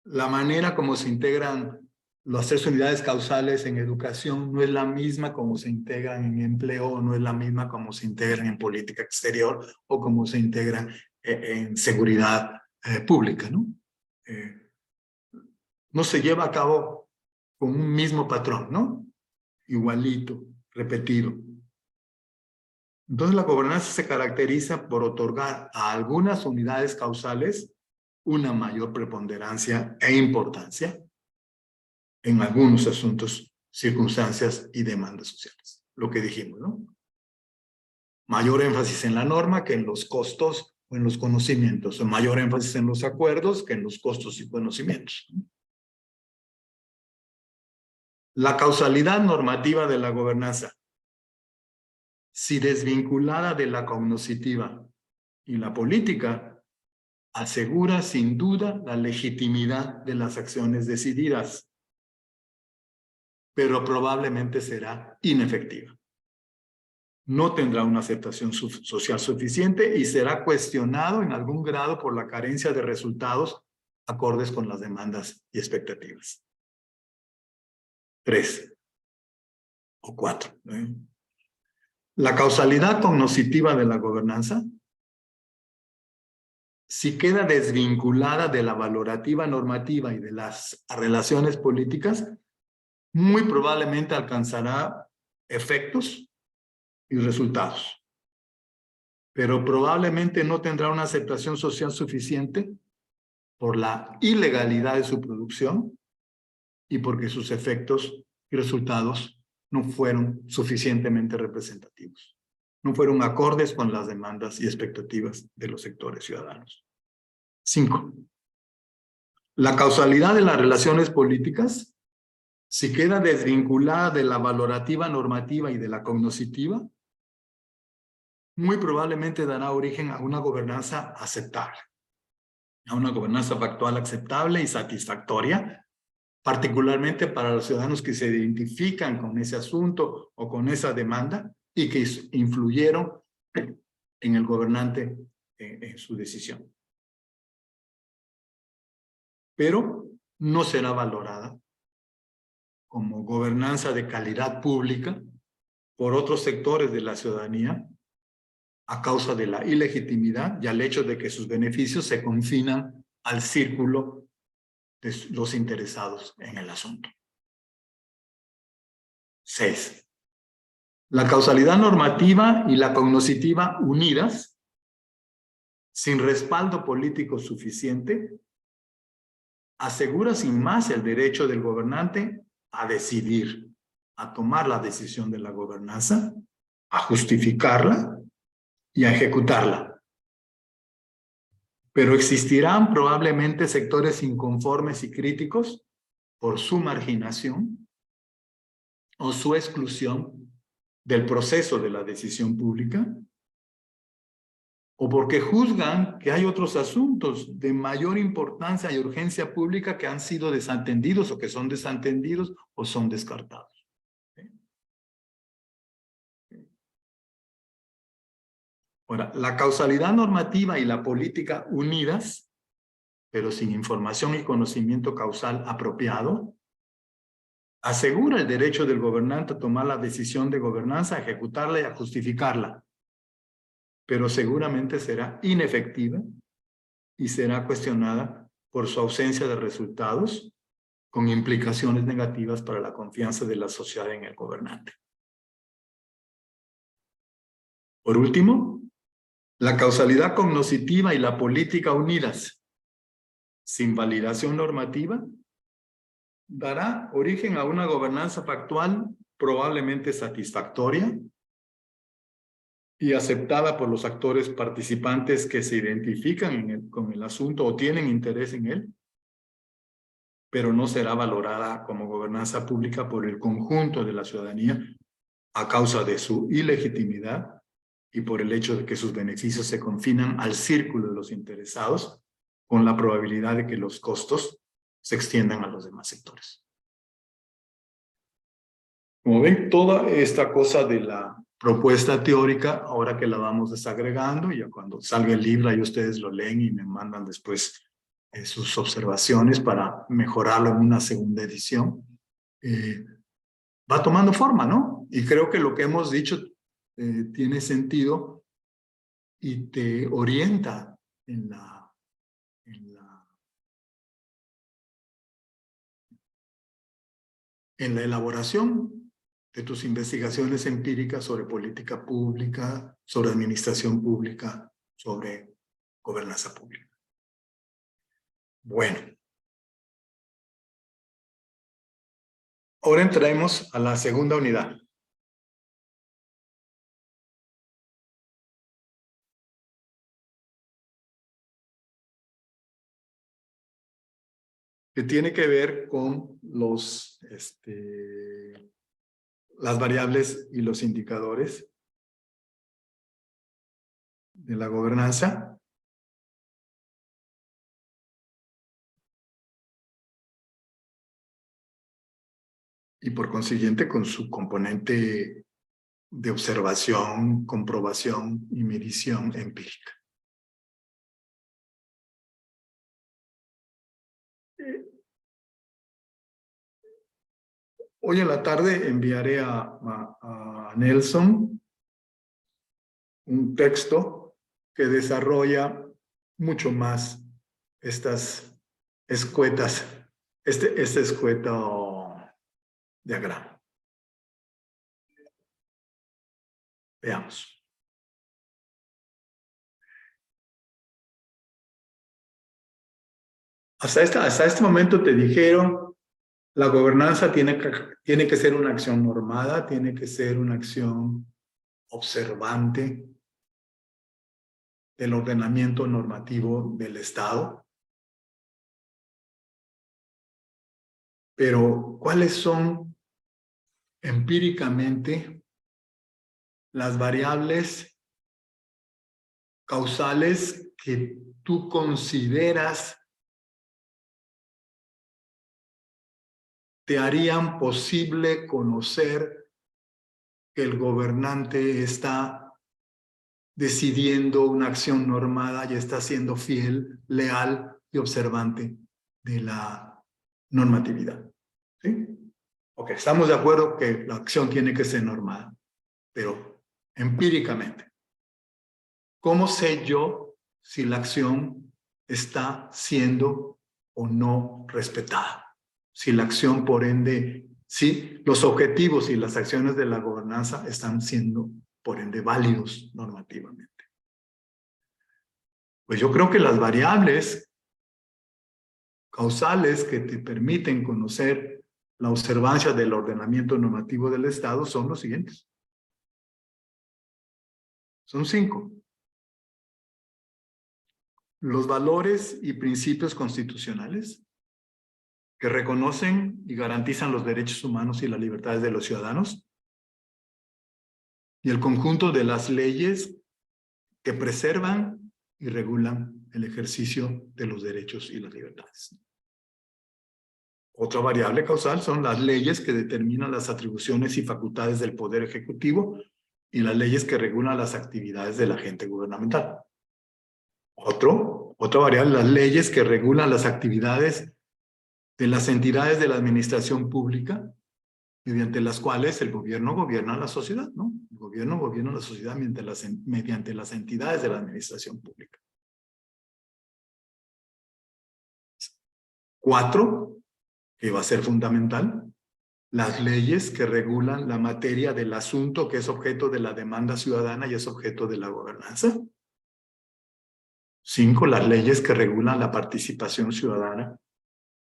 La manera como se integran las 3 unidades causales en educación no es la misma como se integran en empleo, no es la misma como se integran en política exterior o como se integran en seguridad pública, ¿no? No se lleva a cabo con un mismo patrón, ¿no? Igualito, repetido. Entonces la gobernanza se caracteriza por otorgar a algunas unidades causales una mayor preponderancia e importancia en algunos asuntos, circunstancias y demandas sociales. Lo que dijimos, ¿no? Mayor énfasis en la norma que en los costos o en los conocimientos, o mayor énfasis en los acuerdos que en los costos y conocimientos. La causalidad normativa de la gobernanza, si desvinculada de la cognoscitiva y la política, asegura sin duda la legitimidad de las acciones decididas, pero probablemente será inefectiva. No tendrá una aceptación social suficiente y será cuestionado en algún grado por la carencia de resultados acordes con las demandas y expectativas. 3 o 4. La causalidad cognoscitiva de la gobernanza, si queda desvinculada de la valorativa normativa y de las relaciones políticas, muy probablemente alcanzará efectos y resultados, pero probablemente no tendrá una aceptación social suficiente por la ilegalidad de su producción y porque sus efectos y resultados no fueron suficientemente representativos, no fueron acordes con las demandas y expectativas de los sectores ciudadanos. 5. La causalidad de las relaciones políticas, si queda desvinculada de la valorativa normativa y de la cognoscitiva, muy probablemente dará origen a una gobernanza aceptable, a una gobernanza factual aceptable y satisfactoria, particularmente para los ciudadanos que se identifican con ese asunto o con esa demanda y que influyeron en el gobernante en su decisión. Pero no será valorada como gobernanza de calidad pública por otros sectores de la ciudadanía a causa de la ilegitimidad y al hecho de que sus beneficios se confinan al círculo de los interesados en el asunto. 6. La causalidad normativa y la cognoscitiva unidas, sin respaldo político suficiente, asegura sin más el derecho del gobernante a decidir, a tomar la decisión de la gobernanza, a justificarla y a ejecutarla. Pero existirán probablemente sectores inconformes y críticos por su marginación o su exclusión del proceso de la decisión pública, o porque juzgan que hay otros asuntos de mayor importancia y urgencia pública que han sido desatendidos o que son desatendidos o son descartados. Ahora, la causalidad normativa y la política unidas, pero sin información y conocimiento causal apropiado, asegura el derecho del gobernante a tomar la decisión de gobernanza, a ejecutarla y a justificarla, pero seguramente será inefectiva y será cuestionada por su ausencia de resultados, con implicaciones negativas para la confianza de la sociedad en el gobernante. Por último, la causalidad cognoscitiva y la política unidas, sin validación normativa, dará origen a una gobernanza factual probablemente satisfactoria y aceptada por los actores participantes que se identifican con el asunto o tienen interés en él, pero no será valorada como gobernanza pública por el conjunto de la ciudadanía a causa de su ilegitimidad y por el hecho de que sus beneficios se confinan al círculo de los interesados, con la probabilidad de que los costos se extiendan a los demás sectores. Como ven, toda esta cosa de la propuesta teórica, ahora que la vamos desagregando, ya cuando salga el libro, ahí ustedes lo leen y me mandan después sus observaciones para mejorarlo en una segunda edición, va tomando forma, ¿no? Y creo que lo que hemos dicho tiene sentido y te orienta en la elaboración de tus investigaciones empíricas sobre política pública, sobre administración pública, sobre gobernanza pública. Bueno. Ahora entremos a la segunda unidad. Que tiene que ver con las variables y los indicadores de la gobernanza. Y por consiguiente con su componente de observación, comprobación y medición empírica. Hoy en la tarde enviaré a Nelson un texto que desarrolla mucho más estas escuetas, este escueto diagrama. Veamos. Hasta este momento te dijeron, la gobernanza tiene que ser una acción normada, tiene que ser una acción observante del ordenamiento normativo del Estado. Pero, ¿cuáles son empíricamente las variables causales que tú consideras te harían posible conocer que el gobernante está decidiendo una acción normada y está siendo fiel, leal y observante de la normatividad? ¿Sí? Ok, estamos de acuerdo que la acción tiene que ser normada, pero empíricamente, ¿cómo sé yo si la acción está siendo o no respetada? Si la acción, por ende, si los objetivos y las acciones de la gobernanza están siendo, por ende, válidos normativamente. Pues yo creo que las variables causales que te permiten conocer la observancia del ordenamiento normativo del Estado son los siguientes. Son 5. Los valores y principios constitucionales que reconocen y garantizan los derechos humanos y las libertades de los ciudadanos, y el conjunto de las leyes que preservan y regulan el ejercicio de los derechos y las libertades. Otra variable causal son las leyes que determinan las atribuciones y facultades del Poder Ejecutivo y las leyes que regulan las actividades del agente gubernamental. Otra variable, las leyes que regulan las actividades de las entidades de la administración pública, mediante las cuales el gobierno gobierna a la sociedad, ¿no? El gobierno gobierna a la sociedad mediante las entidades de la administración pública. 4, que va a ser fundamental, las leyes que regulan la materia del asunto que es objeto de la demanda ciudadana y es objeto de la gobernanza. 5, las leyes que regulan la participación ciudadana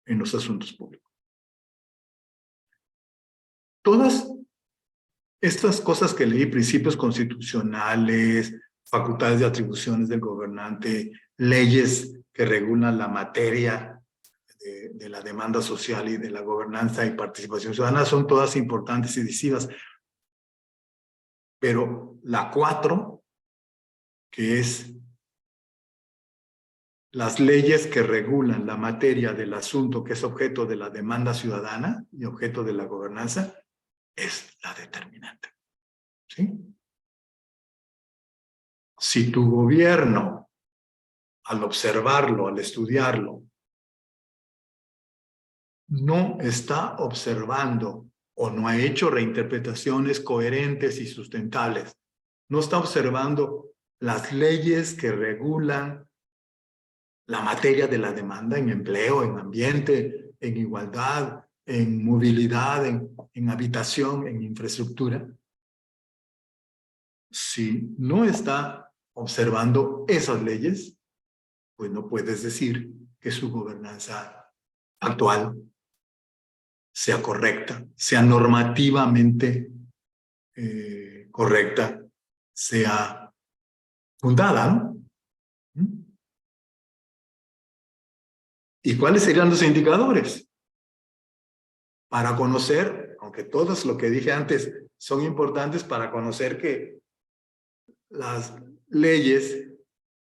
en los asuntos públicos. Todas estas cosas que leí, principios constitucionales, facultades de atribuciones del gobernante, leyes que regulan la materia de la demanda social y de la gobernanza y participación ciudadana, son todas importantes y decisivas. Pero la 4, que es las leyes que regulan la materia del asunto que es objeto de la demanda ciudadana y objeto de la gobernanza, es la determinante. ¿Sí? Si tu gobierno, al observarlo, al estudiarlo, no está observando o no ha hecho reinterpretaciones coherentes y sustentables, no está observando las leyes que regulan la materia de la demanda en empleo, en ambiente, en igualdad, en movilidad, en habitación, en infraestructura. Si no está observando esas leyes, pues no puedes decir que su gobernanza actual sea correcta, sea normativamente correcta, sea fundada, ¿no? ¿Y cuáles serían los indicadores? Para conocer, aunque todos lo que dije antes son importantes para conocer que las leyes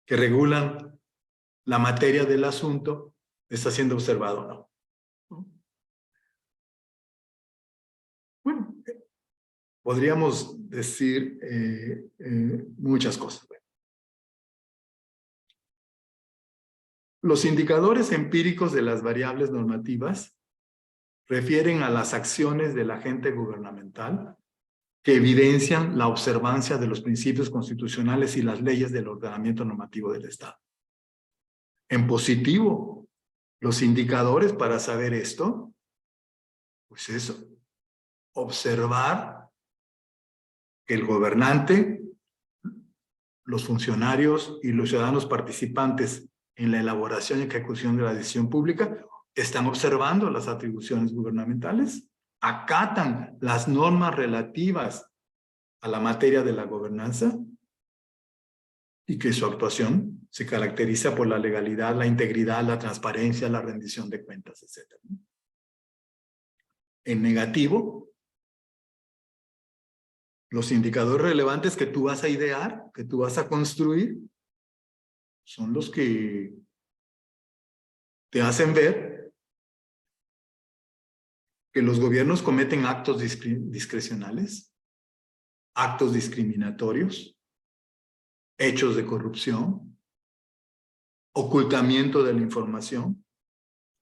que regulan la materia del asunto está siendo observado o no. Bueno, podríamos decir muchas cosas. Los indicadores empíricos de las variables normativas refieren a las acciones del agente gubernamental que evidencian la observancia de los principios constitucionales y las leyes del ordenamiento normativo del Estado. En positivo, los indicadores para saber esto, pues eso, observar que el gobernante, los funcionarios y los ciudadanos participantes en la elaboración y ejecución de la decisión pública están observando las atribuciones gubernamentales, acatan las normas relativas a la materia de la gobernanza y que su actuación se caracteriza por la legalidad, la integridad, la transparencia, la rendición de cuentas, etc. En negativo, los indicadores relevantes que tú vas a idear, que tú vas a construir, son los que te hacen ver que los gobiernos cometen actos discrecionales, actos discriminatorios, hechos de corrupción, ocultamiento de la información,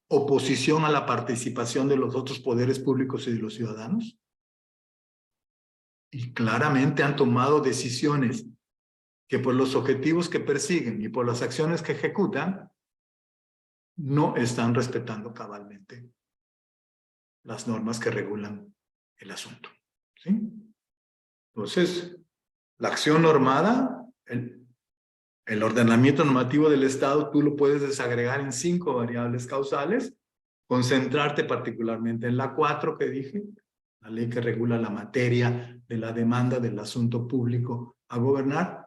oposición a la participación de los otros poderes públicos y de los ciudadanos. Y claramente han tomado decisiones que por los objetivos que persiguen y por las acciones que ejecutan, no están respetando cabalmente las normas que regulan el asunto. ¿Sí? Entonces, la acción normada, el ordenamiento normativo del Estado, tú lo puedes desagregar en 5 variables causales, concentrarte particularmente en la 4 que dije, la ley que regula la materia de la demanda del asunto público a gobernar,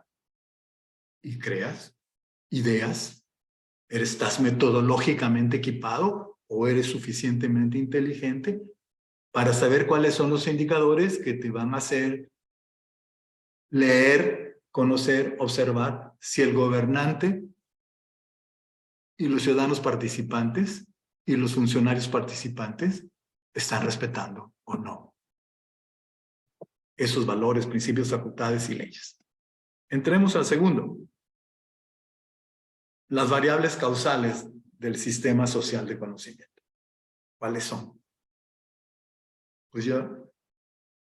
y creas ideas. ¿Estás metodológicamente equipado o eres suficientemente inteligente para saber cuáles son los indicadores que te van a hacer leer, conocer, observar si el gobernante y los ciudadanos participantes y los funcionarios participantes están respetando o no esos valores, principios, facultades y leyes? Entremos al segundo. Las variables causales del sistema social de conocimiento. ¿Cuáles son? Pues ya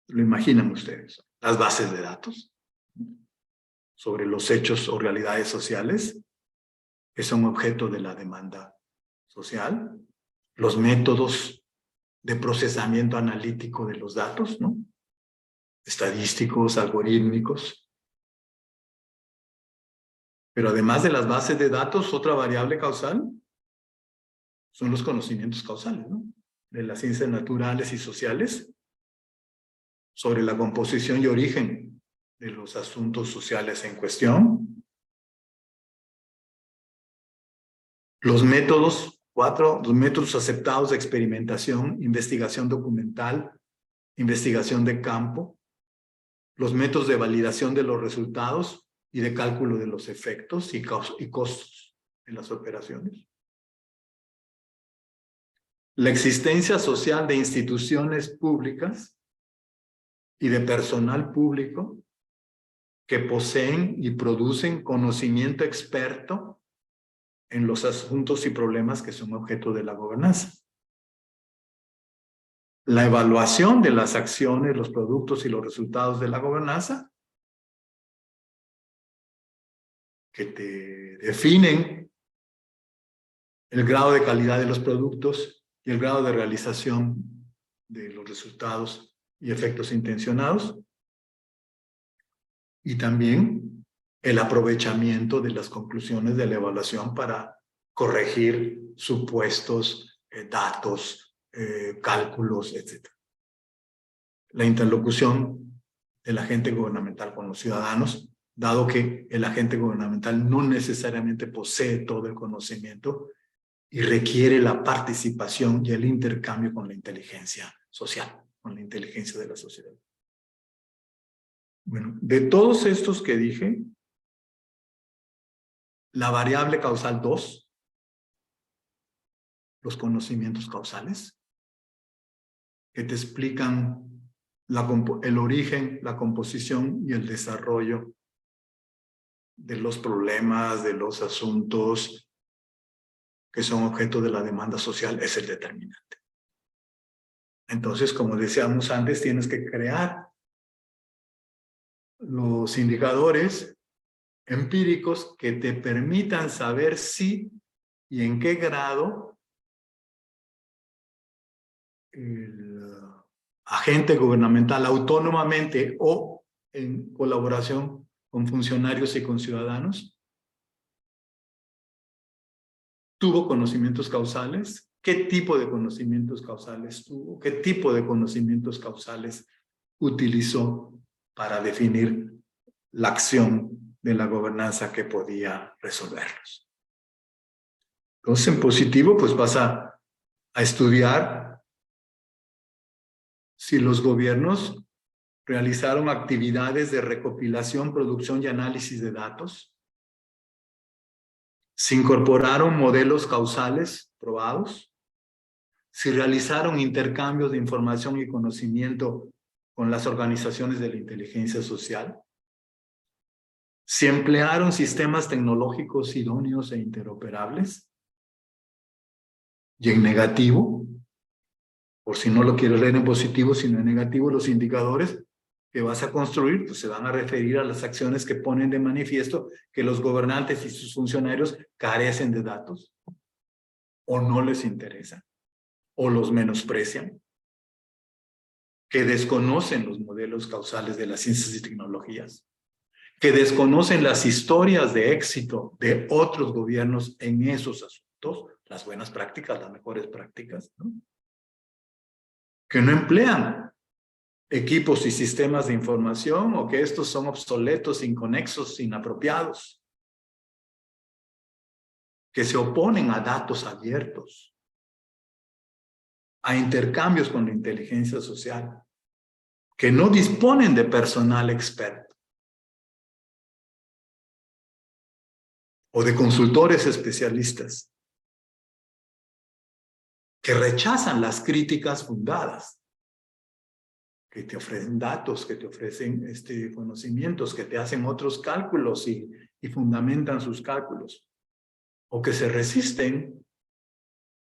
lo imaginan ustedes. Las bases de datos sobre los hechos o realidades sociales que son objeto de la demanda social. Los métodos de procesamiento analítico de los datos, ¿no? Estadísticos, algorítmicos. Pero además de las bases de datos, otra variable causal son los conocimientos causales, ¿no? De las ciencias naturales y sociales, sobre la composición y origen de los asuntos sociales en cuestión. Los métodos, los métodos aceptados de experimentación, investigación documental, investigación de campo, los métodos de validación de los resultados y de cálculo de los efectos y costos en las operaciones. La existencia social de instituciones públicas y de personal público que poseen y producen conocimiento experto en los asuntos y problemas que son objeto de la gobernanza. La evaluación de las acciones, los productos y los resultados de la gobernanza que te definen el grado de calidad de los productos y el grado de realización de los resultados y efectos intencionados. Y también el aprovechamiento de las conclusiones de la evaluación para corregir supuestos, datos, cálculos, etc. La interlocución del agente gubernamental con los ciudadanos, dado que el agente gubernamental no necesariamente posee todo el conocimiento y requiere la participación y el intercambio con la inteligencia social, con la inteligencia de la sociedad. Bueno, de todos estos que dije, la variable causal 2, los conocimientos causales, que te explican el origen, la composición y el desarrollo de los problemas, de los asuntos que son objeto de la demanda social, es el determinante. Entonces, como decíamos antes, tienes que crear los indicadores empíricos que te permitan saber si y en qué grado el agente gubernamental autónomamente o en colaboración con funcionarios y con ciudadanos tuvo conocimientos causales, qué tipo de conocimientos causales tuvo, qué tipo de conocimientos causales utilizó para definir la acción de la gobernanza que podía resolverlos. Entonces, en positivo, pues vas a estudiar si los gobiernos realizaron actividades de recopilación, producción y análisis de datos, si incorporaron modelos causales probados, si realizaron intercambios de información y conocimiento con las organizaciones de la inteligencia social, si emplearon sistemas tecnológicos idóneos e interoperables, y en negativo, por si no lo quieres leer en positivo, sino en negativo, los indicadores que vas a construir pues se van a referir a las acciones que ponen de manifiesto que los gobernantes y sus funcionarios carecen de datos, o no les interesa, o los menosprecian, que desconocen los modelos causales de las ciencias y tecnologías, que desconocen las historias de éxito de otros gobiernos en esos asuntos, las buenas prácticas, las mejores prácticas, ¿no? Que no emplean equipos y sistemas de información o que estos son obsoletos, inconexos, inapropiados, que se oponen a datos abiertos, a intercambios con la inteligencia social, que no disponen de personal experto o de consultores especialistas, que rechazan las críticas fundadas, que te ofrecen datos, que te ofrecen conocimientos, que te hacen otros cálculos y fundamentan sus cálculos, o que se resisten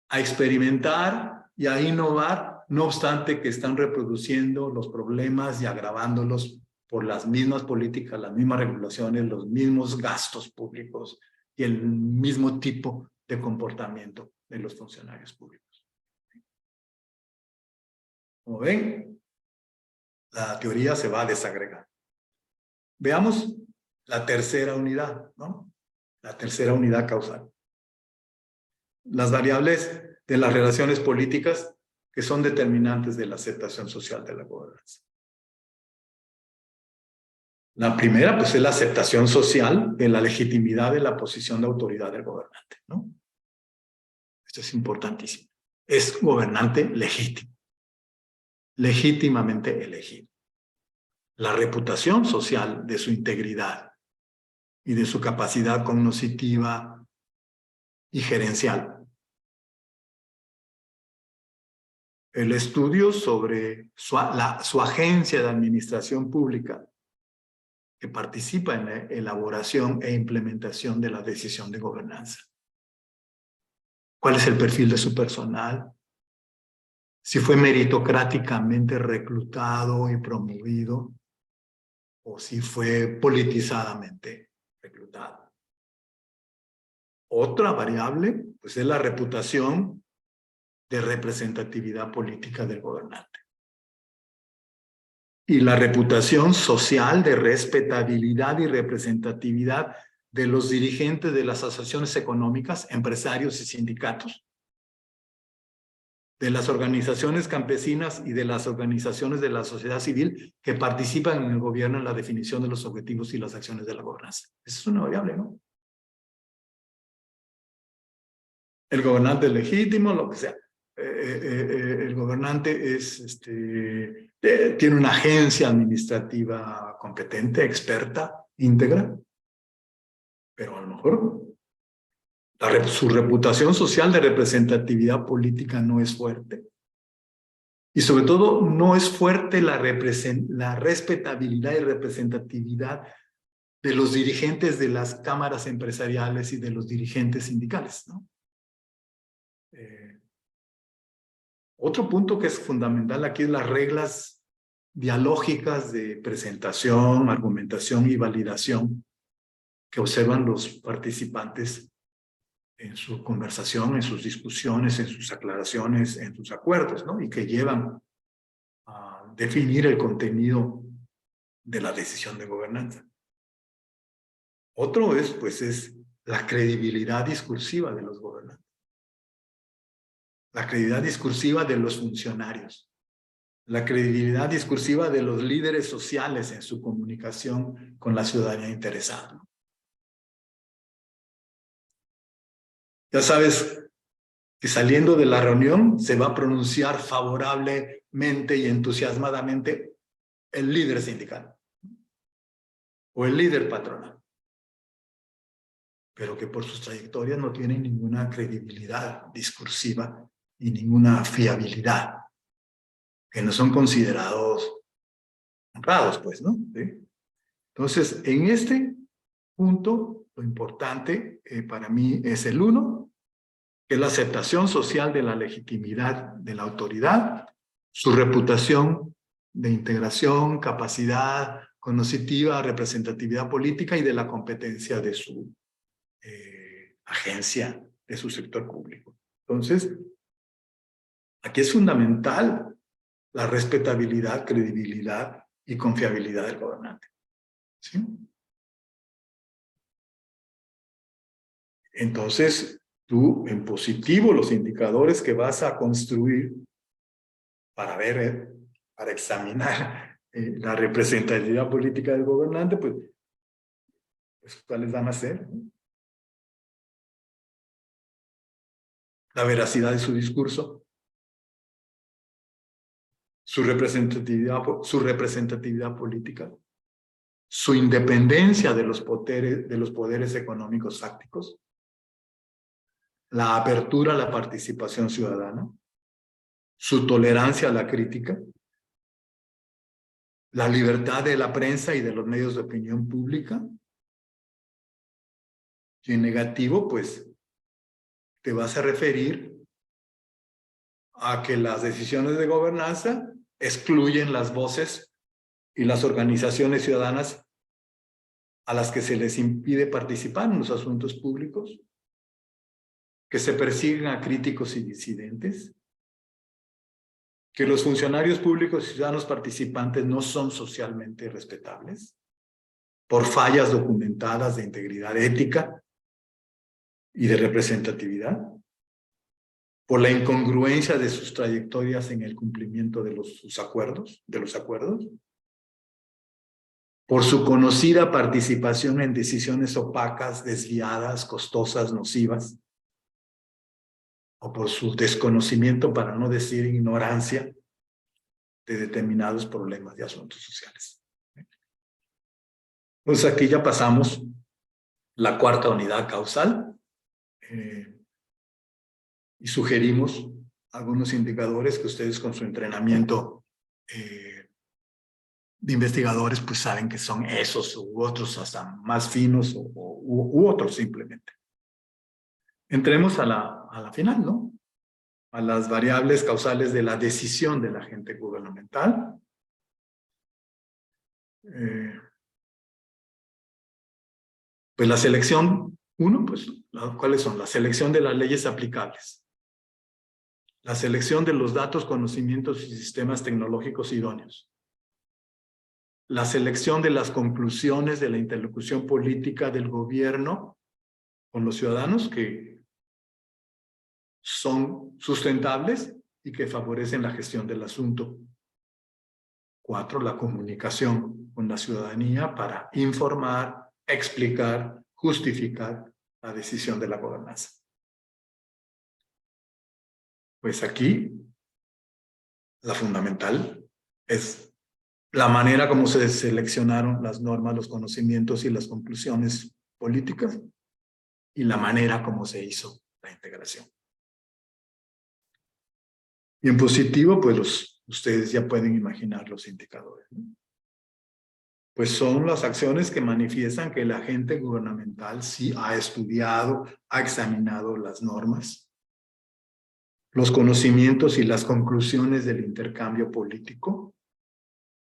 a experimentar y a innovar, no obstante que están reproduciendo los problemas y agravándolos por las mismas políticas, las mismas regulaciones, los mismos gastos públicos y el mismo tipo de comportamiento de los funcionarios públicos. Como ven, la teoría se va a desagregar. Veamos la tercera unidad, ¿no? La tercera unidad causal. Las variables de las relaciones políticas que son determinantes de la aceptación social de la gobernanza. La primera, pues, es la aceptación social de la legitimidad de la posición de autoridad del gobernante, ¿no? Esto es importantísimo. Es gobernante legítimo, legítimamente elegido. La reputación social de su integridad y de su capacidad cognitiva y gerencial. El estudio sobre su agencia de administración pública que participa en la elaboración e implementación de la decisión de gobernanza. ¿Cuál es el perfil de su personal? Si fue meritocráticamente reclutado y promovido o si fue politizadamente reclutado. Otra variable, pues, es la reputación de representatividad política del gobernante. Y la reputación social de respetabilidad y representatividad de los dirigentes de las asociaciones económicas, empresarios y sindicatos, de las organizaciones campesinas y de las organizaciones de la sociedad civil que participan en el gobierno en la definición de los objetivos y las acciones de la gobernanza. Esa es una variable, ¿no? El gobernante es legítimo, lo que sea. El gobernante es, tiene una agencia administrativa competente, experta, íntegra, pero a lo mejor su reputación social de representatividad política no es fuerte. Y sobre todo no es fuerte la respetabilidad y representatividad de los dirigentes de las cámaras empresariales y de los dirigentes sindicales, ¿no? Otro punto que es fundamental aquí es las reglas dialógicas de presentación, argumentación y validación que observan los participantes en su conversación, en sus discusiones, en sus aclaraciones, en sus acuerdos, ¿no? Y que llevan a definir el contenido de la decisión de gobernanza. Otro es la credibilidad discursiva de los gobernantes. La credibilidad discursiva de los funcionarios. La credibilidad discursiva de los líderes sociales en su comunicación con la ciudadanía interesada, ¿no? Ya sabes que saliendo de la reunión se va a pronunciar favorablemente y entusiasmadamente el líder sindical o el líder patronal, pero que por sus trayectorias no tienen ninguna credibilidad discursiva y ninguna fiabilidad, que no son considerados honrados, pues, ¿no? ¿Sí? Entonces, en este punto, lo importante para mí es el 1, que es la aceptación social de la legitimidad de la autoridad, su reputación de integración, capacidad cognitiva, representatividad política y de la competencia de su agencia, de su sector público. Entonces, aquí es fundamental la respetabilidad, credibilidad y confiabilidad del gobernante. ¿Sí? Entonces, tú, en positivo, los indicadores que vas a construir para ver, para examinar la representatividad política del gobernante, pues ¿cuáles van a ser? La veracidad de su discurso, su representatividad política, su independencia de los poderes económicos fácticos, la apertura a la participación ciudadana, su tolerancia a la crítica, la libertad de la prensa y de los medios de opinión pública. Y en negativo, pues, te vas a referir a que las decisiones de gobernanza excluyen las voces y las organizaciones ciudadanas a las que se les impide participar en los asuntos públicos, que se persiguen a críticos y disidentes, que los funcionarios públicos y ciudadanos participantes no son socialmente respetables por fallas documentadas de integridad ética y de representatividad, por la incongruencia de sus trayectorias en el cumplimiento de los acuerdos, por su conocida participación en decisiones opacas, desviadas, costosas, nocivas, o por su desconocimiento, para no decir ignorancia, de determinados problemas y asuntos sociales. Pues aquí ya pasamos la cuarta unidad causal y sugerimos algunos indicadores que ustedes con su entrenamiento de investigadores pues saben que son esos u otros hasta más finos u otros simplemente. Entremos a la final, ¿no? A las variables causales de la decisión del agente gubernamental. Pues la selección, pues, ¿cuáles son? La selección de las leyes aplicables. La selección de los datos, conocimientos y sistemas tecnológicos idóneos. La selección de las conclusiones de la interlocución política del gobierno con los ciudadanos que son sustentables y que favorecen la gestión del asunto. 4, la comunicación con la ciudadanía para informar, explicar, justificar la decisión de la gobernanza. Pues aquí, la fundamental es la manera como se seleccionaron las normas, los conocimientos y las conclusiones políticas y la manera como se hizo la integración. Y en positivo, pues ustedes ya pueden imaginar los indicadores, ¿no? Pues son las acciones que manifiestan que el agente gubernamental sí ha estudiado, ha examinado las normas, los conocimientos y las conclusiones del intercambio político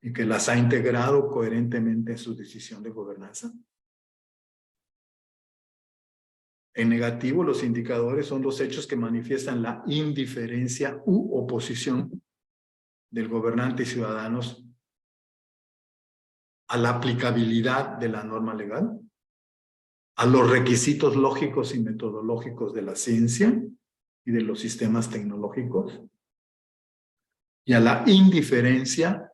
y que las ha integrado coherentemente en su decisión de gobernanza. En negativo, los indicadores son los hechos que manifiestan la indiferencia u oposición del gobernante y ciudadanos a la aplicabilidad de la norma legal, a los requisitos lógicos y metodológicos de la ciencia y de los sistemas tecnológicos, y a la indiferencia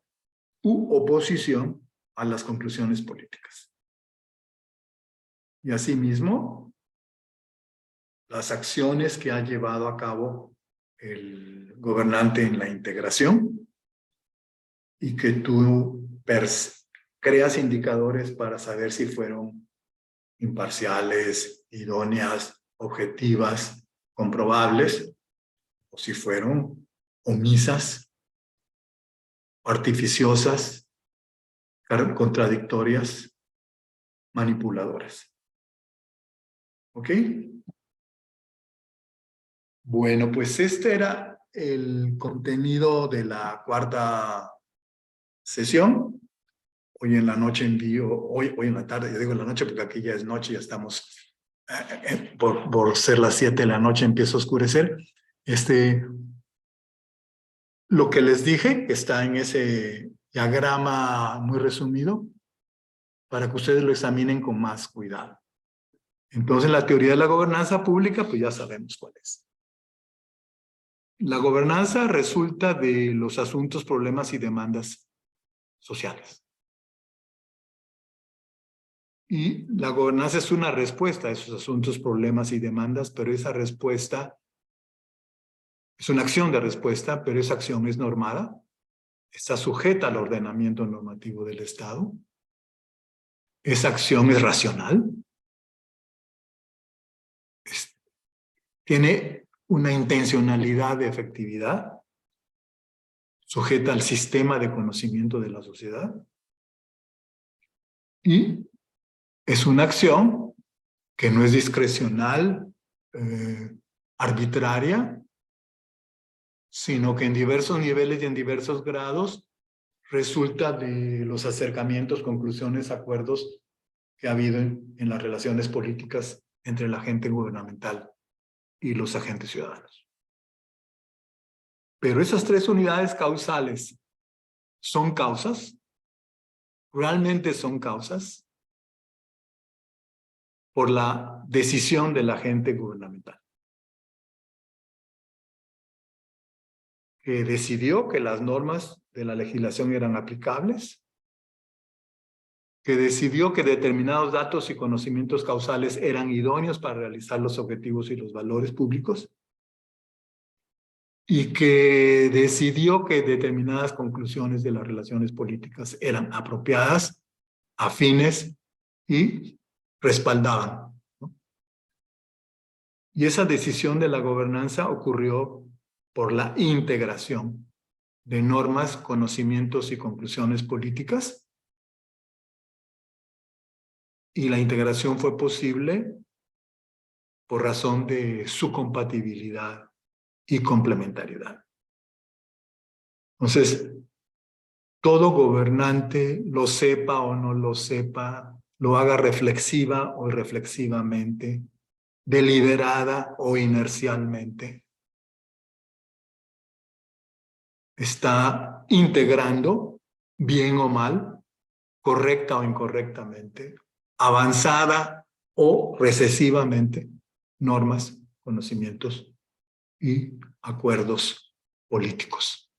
u oposición a las conclusiones políticas. Y asimismo, las acciones que ha llevado a cabo el gobernante en la integración y que tú creas indicadores para saber si fueron imparciales, idóneas, objetivas, comprobables, o si fueron omisas, artificiosas, contradictorias, manipuladoras. ¿Ok? Bueno, pues este era el contenido de la cuarta sesión. Hoy en la noche hoy en la tarde, yo digo en la noche porque aquí ya es noche, ya estamos, por ser las 7 de la noche empieza a oscurecer. Lo que les dije está en ese diagrama muy resumido para que ustedes lo examinen con más cuidado. Entonces, la teoría de la gobernanza pública, pues ya sabemos cuál es. La gobernanza resulta de los asuntos, problemas y demandas sociales. Y la gobernanza es una respuesta a esos asuntos, problemas y demandas, pero esa respuesta es una acción de respuesta, pero esa acción es normada, está sujeta al ordenamiento normativo del Estado. Esa acción es racional. Tiene una intencionalidad de efectividad, sujeta al sistema de conocimiento de la sociedad. Y es una acción que no es discrecional, arbitraria, sino que en diversos niveles y en diversos grados resulta de los acercamientos, conclusiones, acuerdos que ha habido en las relaciones políticas entre el agente gubernamental y los agentes ciudadanos. Pero esas 3 unidades causales son causas, realmente son causas, por la decisión del agente gubernamental, que decidió que las normas de la legislación eran aplicables, que decidió que determinados datos y conocimientos causales eran idóneos para realizar los objetivos y los valores públicos, y que decidió que determinadas conclusiones de las relaciones políticas eran apropiadas, afines y respaldaban, ¿no? Y esa decisión de la gobernanza ocurrió por la integración de normas, conocimientos y conclusiones políticas. Y la integración fue posible por razón de su compatibilidad y complementariedad. Entonces, todo gobernante, lo sepa o no lo sepa, lo haga reflexiva o irreflexivamente, deliberada o inercialmente, está integrando, bien o mal, correcta o incorrectamente, avanzada o recesivamente, normas, conocimientos y acuerdos políticos.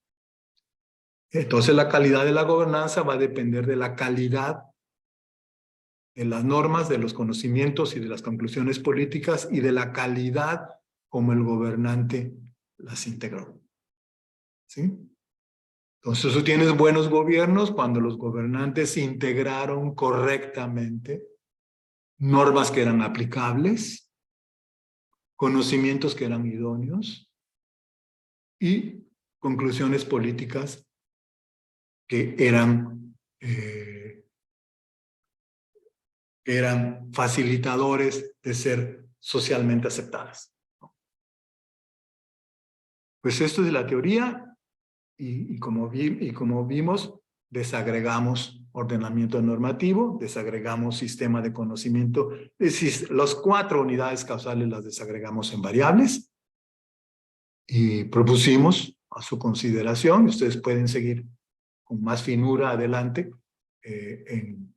Entonces la calidad de la gobernanza va a depender de la calidad de las normas, de los conocimientos y de las conclusiones políticas y de la calidad como el gobernante las integró. ¿Sí? Entonces tú tienes buenos gobiernos cuando los gobernantes integraron correctamente normas que eran aplicables, conocimientos que eran idóneos y conclusiones políticas que eran facilitadores de ser socialmente aceptadas. Pues esto es la teoría y como vimos, desagregamos ordenamiento normativo, desagregamos sistema de conocimiento, es decir, las 4 unidades causales las desagregamos en variables y propusimos a su consideración, y ustedes pueden seguir con más finura adelante en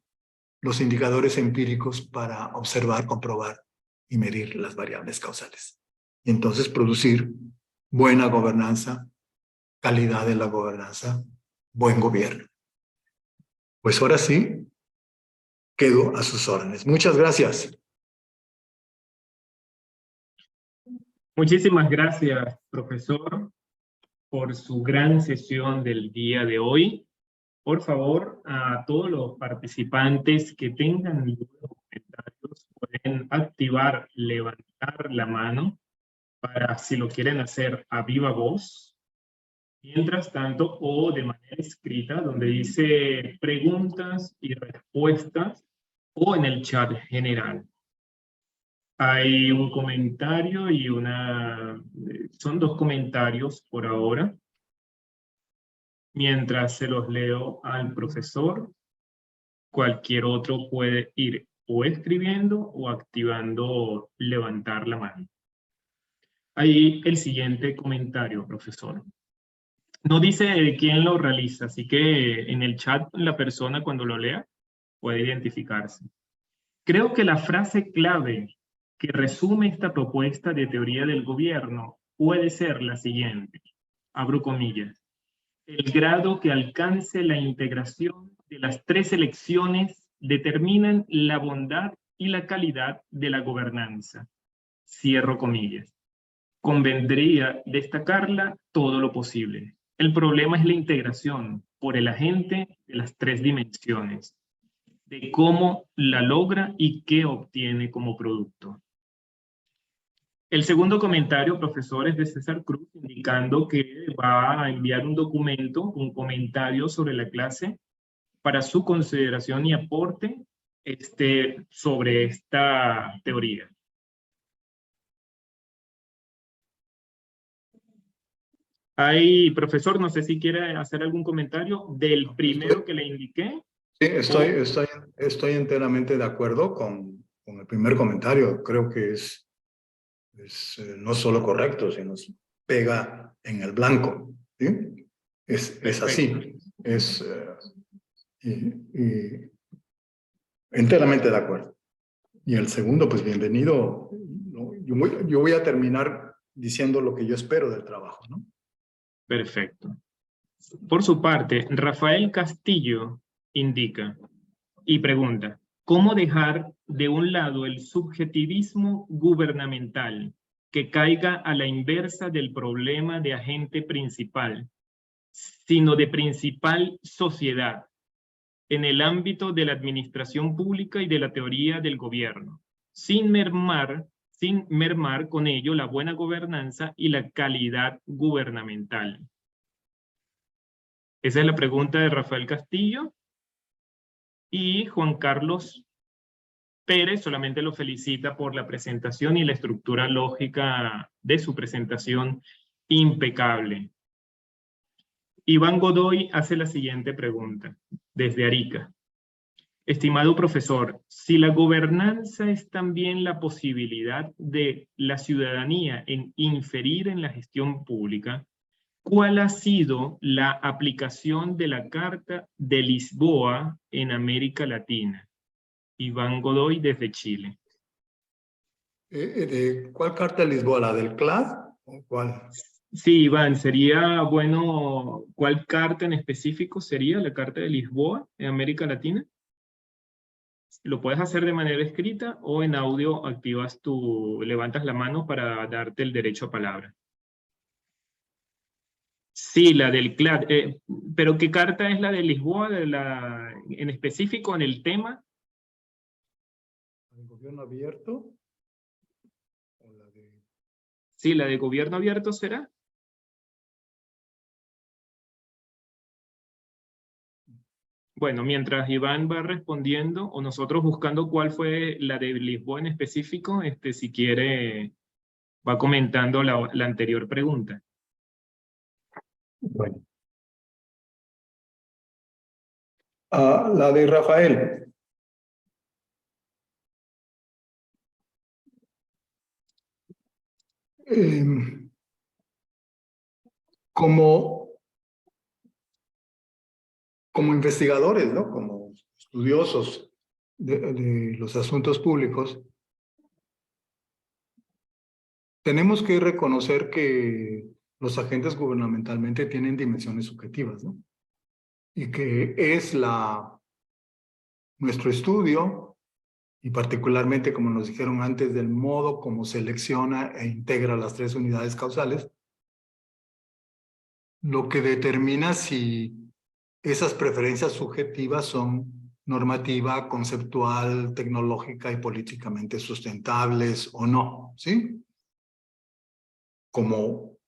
los indicadores empíricos para observar, comprobar y medir las variables causales. Y entonces producir buena gobernanza, calidad de la gobernanza, buen gobierno. Pues ahora sí, quedo a sus órdenes. Muchas gracias. Muchísimas gracias, profesor, por su gran sesión del día de hoy. Por favor, a todos los participantes que tengan dudas o comentarios, pueden activar, levantar la mano para si lo quieren hacer a viva voz. Mientras tanto, o de manera escrita, donde dice preguntas y respuestas, o en el chat general. Hay un comentario y son 2 comentarios por ahora. Mientras se los leo al profesor, cualquier otro puede ir o escribiendo o activando levantar la mano. Ahí el siguiente comentario, profesor. No dice quién lo realiza, así que en el chat la persona cuando lo lea puede identificarse. Creo que la frase clave que resume esta propuesta de teoría del gobierno puede ser la siguiente, abro comillas, el grado que alcance la integración de las 3 elecciones determinan la bondad y la calidad de la gobernanza, cierro comillas. Convendría destacarla todo lo posible. El problema es la integración por el agente de las 3 dimensiones, de cómo la logra y qué obtiene como producto. El segundo comentario, profesor, es de César Cruz, indicando que va a enviar un documento, un comentario sobre la clase para su consideración y aporte sobre esta teoría. Ahí, profesor, no sé si quiere hacer algún comentario del primero que le indiqué. Sí, estoy enteramente de acuerdo con el primer comentario. Creo que es no solo correcto, sino pega en el blanco. ¿Sí? Es así. Y enteramente de acuerdo. Y el segundo, pues bienvenido. ¿No? Yo voy a terminar diciendo lo que yo espero del trabajo, ¿no? Perfecto. Por su parte, Rafael Castillo indica, Y pregunta, ¿cómo dejar de un lado el subjetivismo gubernamental que caiga a la inversa del problema de agente principal, sino de principal sociedad, en el ámbito de la administración pública y de la teoría del gobierno, sin mermar con ello la buena gobernanza y la calidad gubernamental? Esa es la pregunta de Rafael Castillo. Y Juan Carlos Pérez solamente lo felicita por la presentación y la estructura lógica de su presentación impecable. Iván Godoy hace la siguiente pregunta, desde Arica. Estimado profesor, si la gobernanza es también la posibilidad de la ciudadanía en inferir en la gestión pública, ¿cuál ha sido la aplicación de la Carta de Lisboa en América Latina? Iván Godoy desde Chile. ¿De cuál Carta de Lisboa? ¿La del CLAD? ¿O cuál? Sí, Iván, sería bueno, ¿cuál carta en específico sería la Carta de Lisboa en América Latina? Lo puedes hacer de manera escrita o en audio levantas la mano para darte el derecho a palabra. Sí, la del CLAD. ¿Pero qué carta es la de Lisboa en específico en el tema? ¿El gobierno abierto? ¿O la de... Sí, la de gobierno abierto será. Bueno, mientras Iván va respondiendo, o nosotros buscando cuál fue la de Lisboa en específico, si quiere, va comentando la anterior pregunta. Bueno. La de Rafael. Como investigadores, ¿no? Como estudiosos de los asuntos públicos, tenemos que reconocer que los agentes gubernamentalmente tienen dimensiones subjetivas, ¿no? Y que es nuestro estudio, y particularmente, como nos dijeron antes, del modo como selecciona e integra las 3 unidades causales, lo que determina si esas preferencias subjetivas son normativa, conceptual, tecnológica y políticamente sustentables o no, ¿sí? Como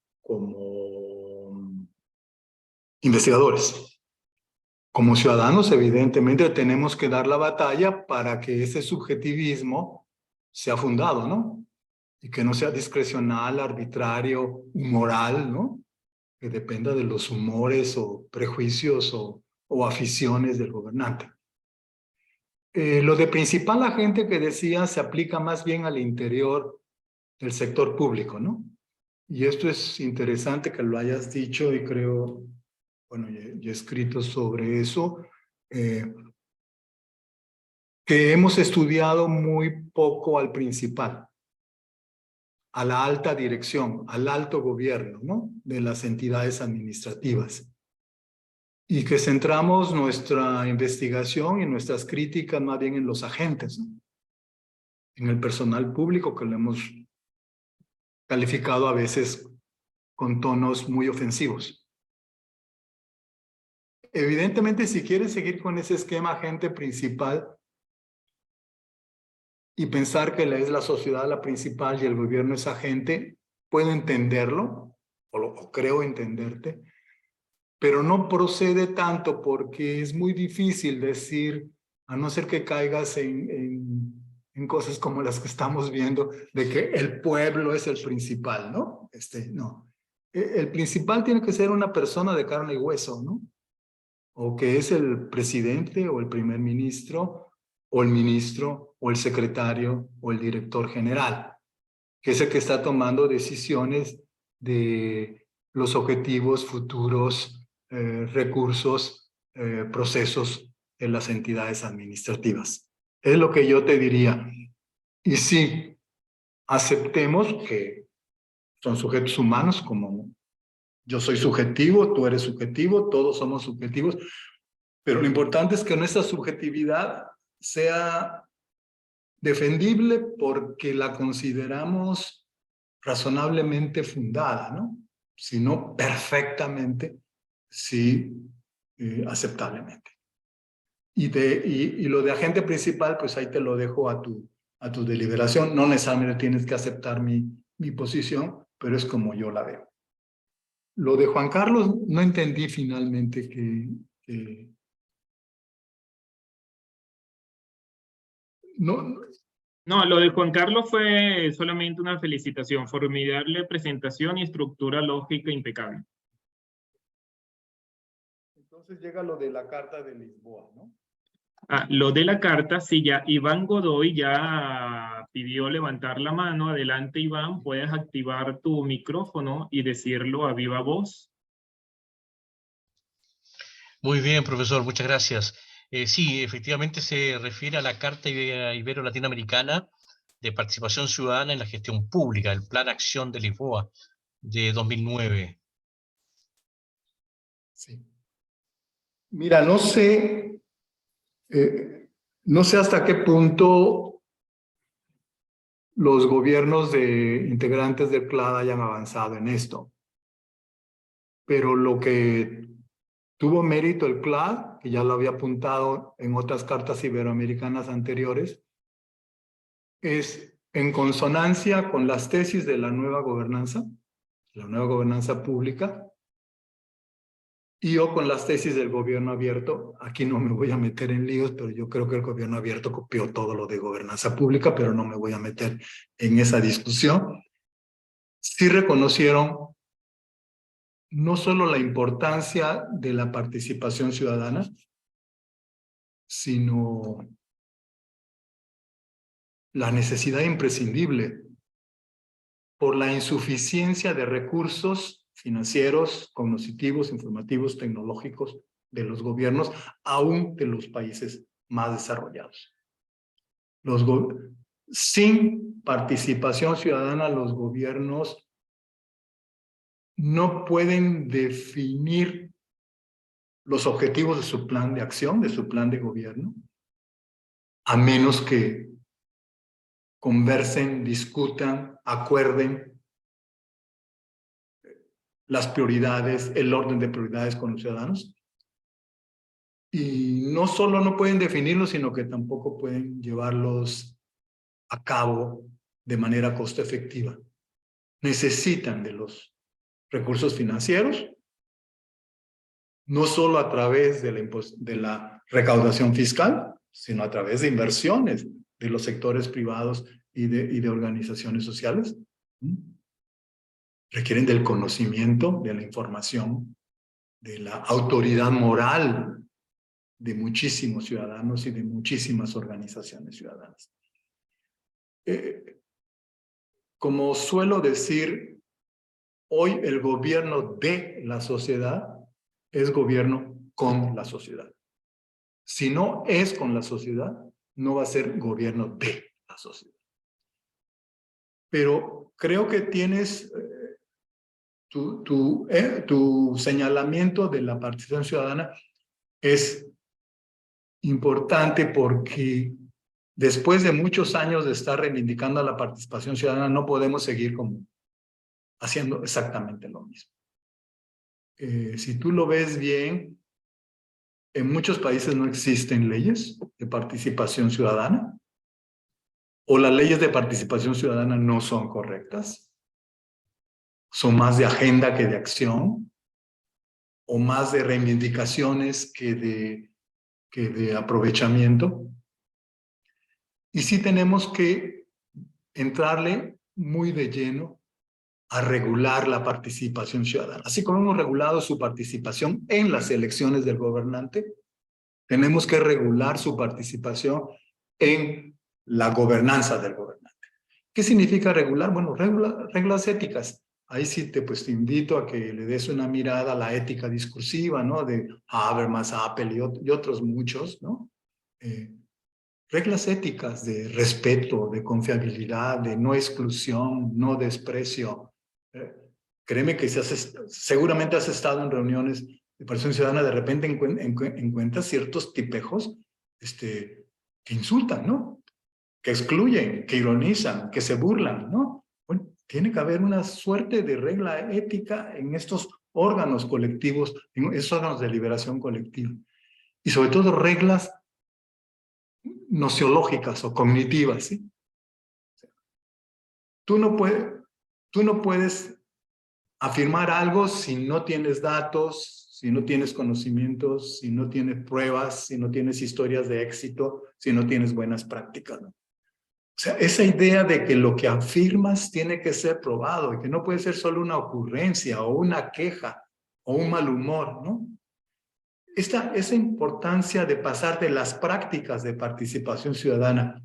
investigadores. Como ciudadanos, evidentemente, tenemos que dar la batalla para que ese subjetivismo sea fundado, ¿no? Y que no sea discrecional, arbitrario, moral, ¿no? Que dependa de los humores o prejuicios o aficiones del gobernante. Lo de principal agente que decía se aplica más bien al interior del sector público, ¿no? Y esto es interesante que lo hayas dicho y creo, bueno, yo he escrito sobre eso, que hemos estudiado muy poco al principal, a la alta dirección, al alto gobierno, ¿no? De las entidades administrativas. Y que centramos nuestra investigación y nuestras críticas más bien en los agentes, ¿no? En el personal público, que lo hemos calificado a veces con tonos muy ofensivos. Evidentemente, si quieres seguir con ese esquema agente principal y pensar que es la sociedad la principal y el gobierno es agente, puedo entenderlo, o creo entenderte, pero no procede tanto porque es muy difícil decir, a no ser que caigas en cosas como las que estamos viendo, de que el pueblo es el principal, ¿no? No. El principal tiene que ser una persona de carne y hueso, ¿no? O que es el presidente o el primer ministro, o el ministro, o el secretario, o el director general, que es el que está tomando decisiones de los objetivos futuros, recursos, procesos en las entidades administrativas. Es lo que yo te diría. Y sí, aceptemos que son sujetos humanos, como yo soy subjetivo, tú eres subjetivo, todos somos subjetivos, Pero lo importante es que nuestra subjetividad sea defendible porque la consideramos razonablemente fundada, ¿no? Si no perfectamente, sí aceptablemente. Y lo de agente principal, pues ahí te lo dejo a tu deliberación. No necesariamente tienes que aceptar mi posición, pero es como yo la veo. Lo de Juan Carlos, no entendí finalmente que No, lo de Juan Carlos fue solamente una felicitación, formidable presentación y estructura lógica impecable. Entonces llega lo de la Carta de Lisboa, ¿no? Lo de la carta, sí, ya Iván Godoy ya pidió levantar la mano. Adelante, Iván, puedes activar tu micrófono y decirlo a viva voz. Muy bien, profesor, muchas gracias. Sí, efectivamente se refiere a la Carta Ibero-Latinoamericana de Participación Ciudadana en la Gestión Pública, el Plan Acción de Lisboa de 2009. Sí. Mira, no sé hasta qué punto los gobiernos de integrantes del CLAD hayan avanzado en esto. Pero lo que tuvo mérito el CLAD, que ya lo había apuntado en otras cartas iberoamericanas anteriores, es en consonancia con las tesis de la nueva gobernanza pública, y o con las tesis del gobierno abierto. Aquí no me voy a meter en líos, pero yo creo que el gobierno abierto copió todo lo de gobernanza pública, pero no me voy a meter en esa discusión. Sí reconocieron no solo la importancia de la participación ciudadana, sino la necesidad imprescindible por la insuficiencia de recursos financieros, cognitivos, informativos, tecnológicos de los gobiernos, aún de los países más desarrollados. Sin participación ciudadana, los gobiernos no pueden definir los objetivos de su plan de acción, de su plan de gobierno, a menos que conversen, discutan, acuerden las prioridades, el orden de prioridades con los ciudadanos. Y no solo no pueden definirlos, sino que tampoco pueden llevarlos a cabo de manera costo efectiva. Necesitan de los recursos financieros, no solo a través de la recaudación fiscal, sino a través de inversiones de los sectores privados y de organizaciones sociales. Requieren del conocimiento, de la información, de la autoridad moral de muchísimos ciudadanos y de muchísimas organizaciones ciudadanas. Como suelo decir, hoy el gobierno de la sociedad es gobierno con la sociedad. Si no es con la sociedad, no va a ser gobierno de la sociedad. Pero creo que tienes tu señalamiento de la participación ciudadana es importante porque después de muchos años de estar reivindicando la participación ciudadana, no podemos seguir como haciendo exactamente lo mismo. Si tú lo ves bien, en muchos países no existen leyes de participación ciudadana, o las leyes de participación ciudadana no son correctas, son más de agenda que de acción, o más de reivindicaciones que de aprovechamiento. Y sí tenemos que entrarle muy de lleno a regular la participación ciudadana. Así como hemos regulado su participación en las elecciones del gobernante, tenemos que regular su participación en la gobernanza del gobernante. ¿Qué significa regular? Bueno, reglas éticas. Ahí sí te invito a que le des una mirada a la ética discursiva, ¿no? De Habermas, Apple y otros muchos, ¿no? Reglas éticas de respeto, de confiabilidad, de no exclusión, no desprecio. Créeme que seguramente has estado en reuniones de participación ciudadana de repente encuentra ciertos tipejos que insultan, ¿no? Que excluyen, que ironizan, que se burlan, ¿no? Bueno, tiene que haber una suerte de regla ética en estos órganos colectivos, en esos órganos de liberación colectiva. Y sobre todo reglas nociológicas o cognitivas, ¿sí? Tú no puedes afirmar algo si no tienes datos, si no tienes conocimientos, si no tienes pruebas, si no tienes historias de éxito, si no tienes buenas prácticas, ¿no? O sea, esa idea de que lo que afirmas tiene que ser probado y que no puede ser solo una ocurrencia o una queja o un mal humor, ¿no? Esa importancia de pasar de las prácticas de participación ciudadana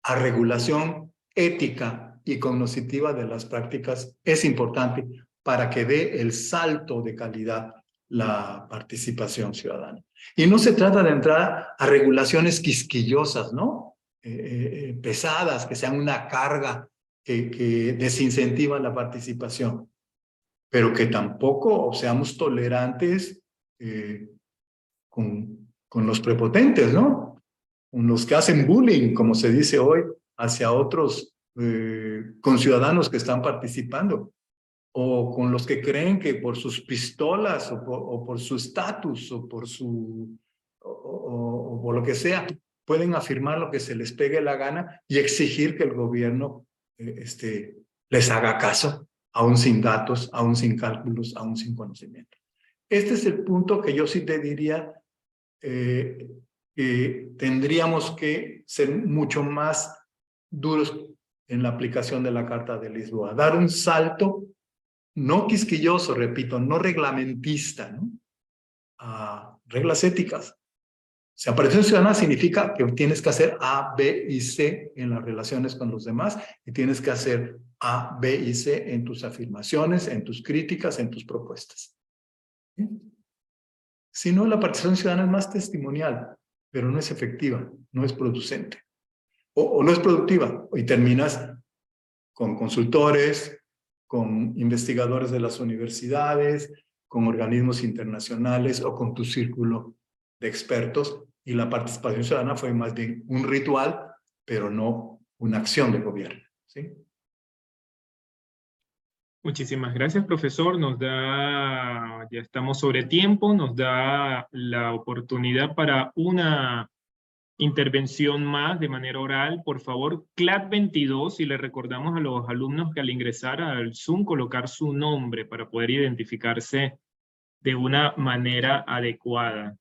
a regulación ética y cognitiva de las prácticas es importante para que dé el salto de calidad la participación ciudadana. Y no se trata de entrar a regulaciones quisquillosas, ¿no? Pesadas, que sean una carga que desincentiva la participación, pero que tampoco seamos tolerantes con los prepotentes, ¿no? Con los que hacen bullying, como se dice hoy, hacia otros conciudadanos que están participando, o con los que creen que por sus pistolas o por su estatus o por lo que sea, pueden afirmar lo que se les pegue la gana y exigir que el gobierno les haga caso, aún sin datos, aún sin cálculos, aún sin conocimiento. Este es el punto que yo sí te diría que tendríamos que ser mucho más duros en la aplicación de la Carta de Lisboa. Dar un salto, no quisquilloso, repito, no reglamentista, ¿no? A reglas éticas. O sea, participación ciudadana significa que tienes que hacer A, B y C en las relaciones con los demás y tienes que hacer A, B y C en tus afirmaciones, en tus críticas, en tus propuestas. ¿Sí? Si no, la participación ciudadana es más testimonial, pero no es efectiva, no es producente. O no es productiva, y terminas con consultores, con investigadores de las universidades, con organismos internacionales o con tu círculo de expertos, y la participación ciudadana fue más bien un ritual, pero no una acción de gobierno, ¿sí? Muchísimas gracias, profesor. Ya estamos sobre tiempo, nos da la oportunidad para una intervención más de manera oral. Por favor, CLAD 22, y le recordamos a los alumnos que al ingresar al Zoom colocar su nombre para poder identificarse de una manera adecuada.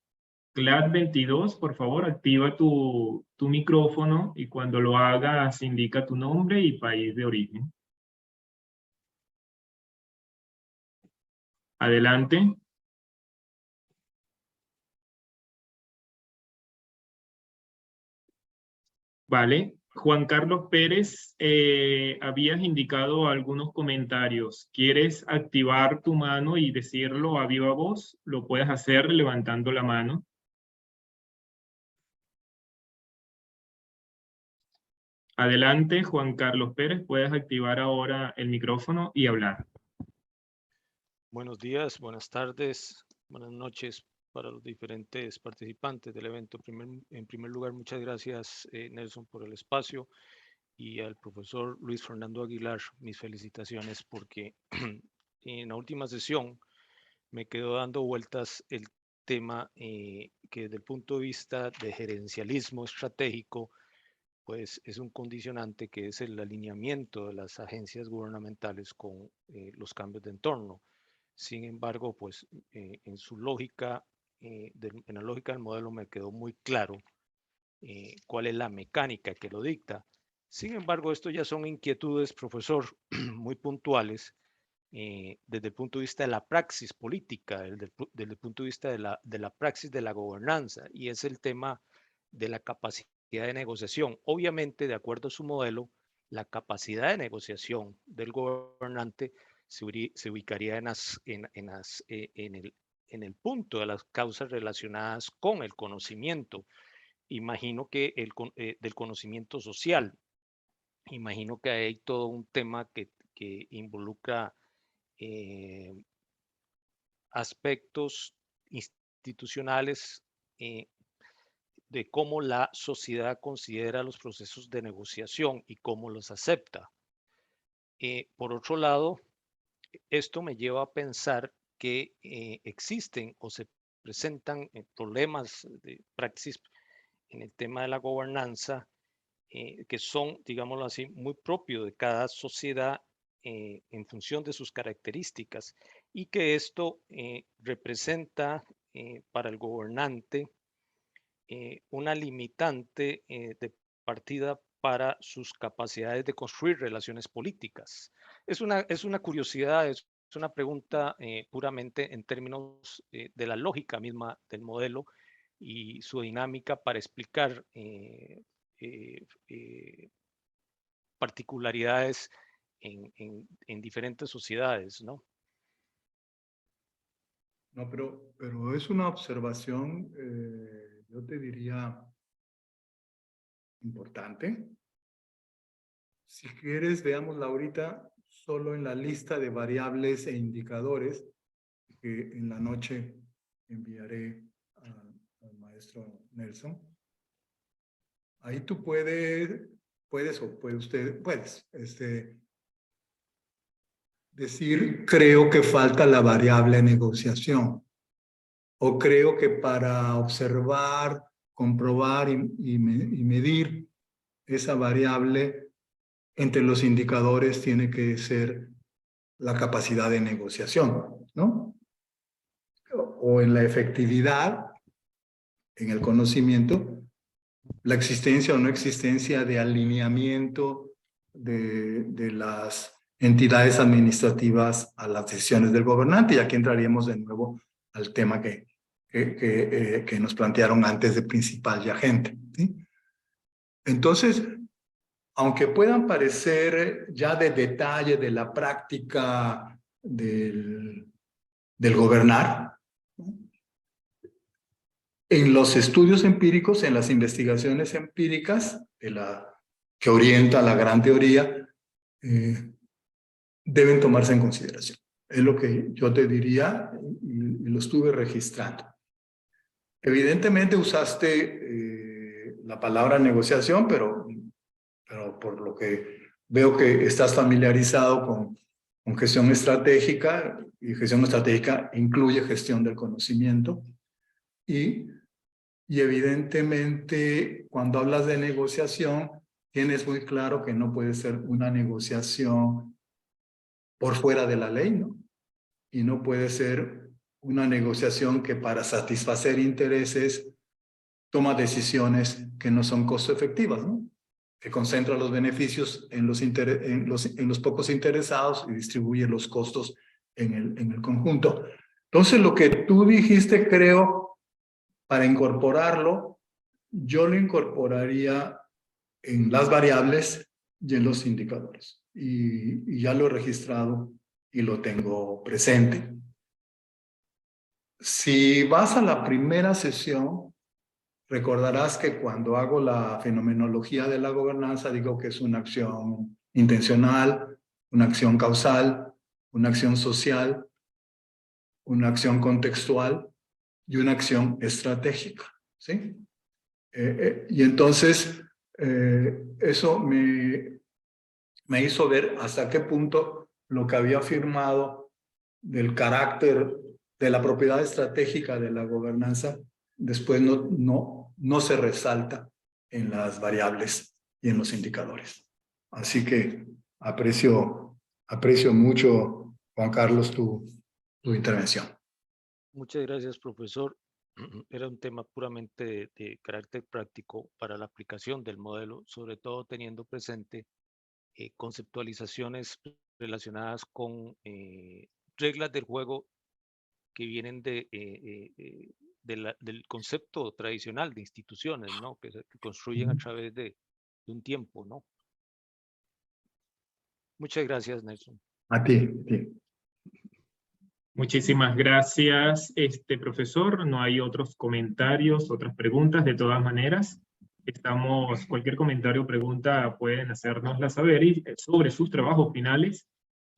CLAD 22, por favor, activa tu micrófono y cuando lo hagas indica tu nombre y país de origen. Adelante. Vale. Juan Carlos Pérez, habías indicado algunos comentarios. ¿Quieres activar tu mano y decirlo a viva voz? Lo puedes hacer levantando la mano. Adelante, Juan Carlos Pérez, puedes activar ahora el micrófono y hablar. Buenos días, buenas tardes, buenas noches para los diferentes participantes del evento. En primer lugar, muchas gracias, Nelson, por el espacio, y al profesor Luis Fernando Aguilar, mis felicitaciones, porque en la última sesión me quedó dando vueltas el tema que desde el punto de vista de gerencialismo estratégico, pues es un condicionante, que es el alineamiento de las agencias gubernamentales con los cambios de entorno. Sin embargo, pues en su lógica, en la lógica del modelo me quedó muy claro cuál es la mecánica que lo dicta. Sin embargo, esto ya son inquietudes, profesor, muy puntuales desde el punto de vista de la praxis política, desde el punto de vista de la praxis de la gobernanza, y es el tema de la capacidad de negociación. Obviamente, de acuerdo a su modelo, la capacidad de negociación del gobernante se ubicaría en el punto de las causas relacionadas con el conocimiento. Imagino que del conocimiento social. Imagino que hay todo un tema que involucra aspectos institucionales de cómo la sociedad considera los procesos de negociación y cómo los acepta. Por otro lado, esto me lleva a pensar que existen o se presentan problemas de praxis en el tema de la gobernanza que son, digámoslo así, muy propios de cada sociedad en función de sus características, y que esto representa para el gobernante una limitante de partida para sus capacidades de construir relaciones políticas. Es una curiosidad, es una pregunta puramente en términos de la lógica misma del modelo y su dinámica para explicar particularidades en diferentes sociedades, ¿no? No, pero es una observación, yo te diría, importante. Si quieres, veámosla ahorita solo en la lista de variables e indicadores que en la noche enviaré al maestro Nelson. Ahí tú puedes decir, creo que falta la variable negociación, o creo que para observar, comprobar y medir esa variable, entre los indicadores tiene que ser la capacidad de negociación, ¿no? O en la efectividad, en el conocimiento, la existencia o no existencia de alineamiento de las entidades administrativas a las decisiones del gobernante. Y aquí entraríamos de nuevo al tema que nos plantearon antes de principal y agente, ¿sí? Entonces, aunque puedan parecer ya de detalle de la práctica del gobernar, ¿no?, en los estudios empíricos, en las investigaciones empíricas que orienta la gran teoría, deben tomarse en consideración. Es lo que yo te diría y lo estuve registrando. Evidentemente usaste la palabra negociación, pero por lo que veo que estás familiarizado con gestión estratégica, y gestión estratégica incluye gestión del conocimiento, y evidentemente cuando hablas de negociación, tienes muy claro que no puede ser una negociación por fuera de la ley, ¿no? Y no puede ser una negociación que para satisfacer intereses toma decisiones que no son costo efectivas, ¿no?, que concentra los beneficios en los pocos interesados y distribuye los costos en el conjunto. Entonces, lo que tú dijiste, creo, para incorporarlo, yo lo incorporaría en las variables y en los indicadores. Y ya lo he registrado y lo tengo presente. Si vas a la primera sesión, recordarás que cuando hago la fenomenología de la gobernanza, digo que es una acción intencional, una acción causal, una acción social, una acción contextual y una acción estratégica, ¿sí? Y entonces, eso me hizo ver hasta qué punto lo que había afirmado del carácter de la propiedad estratégica de la gobernanza después no se resalta en las variables y en los indicadores. Así que aprecio mucho, Juan Carlos, tu intervención. Muchas gracias, profesor. Era un tema puramente de carácter práctico para la aplicación del modelo, sobre todo teniendo presente conceptualizaciones relacionadas con reglas del juego que vienen del concepto tradicional de instituciones, ¿no?, que construyen a través de un tiempo, ¿no? Muchas gracias, Nelson. A ti. Muchísimas gracias, profesor. No hay otros comentarios, otras preguntas. De todas maneras, cualquier comentario o pregunta pueden hacérnosla saber sobre sus trabajos finales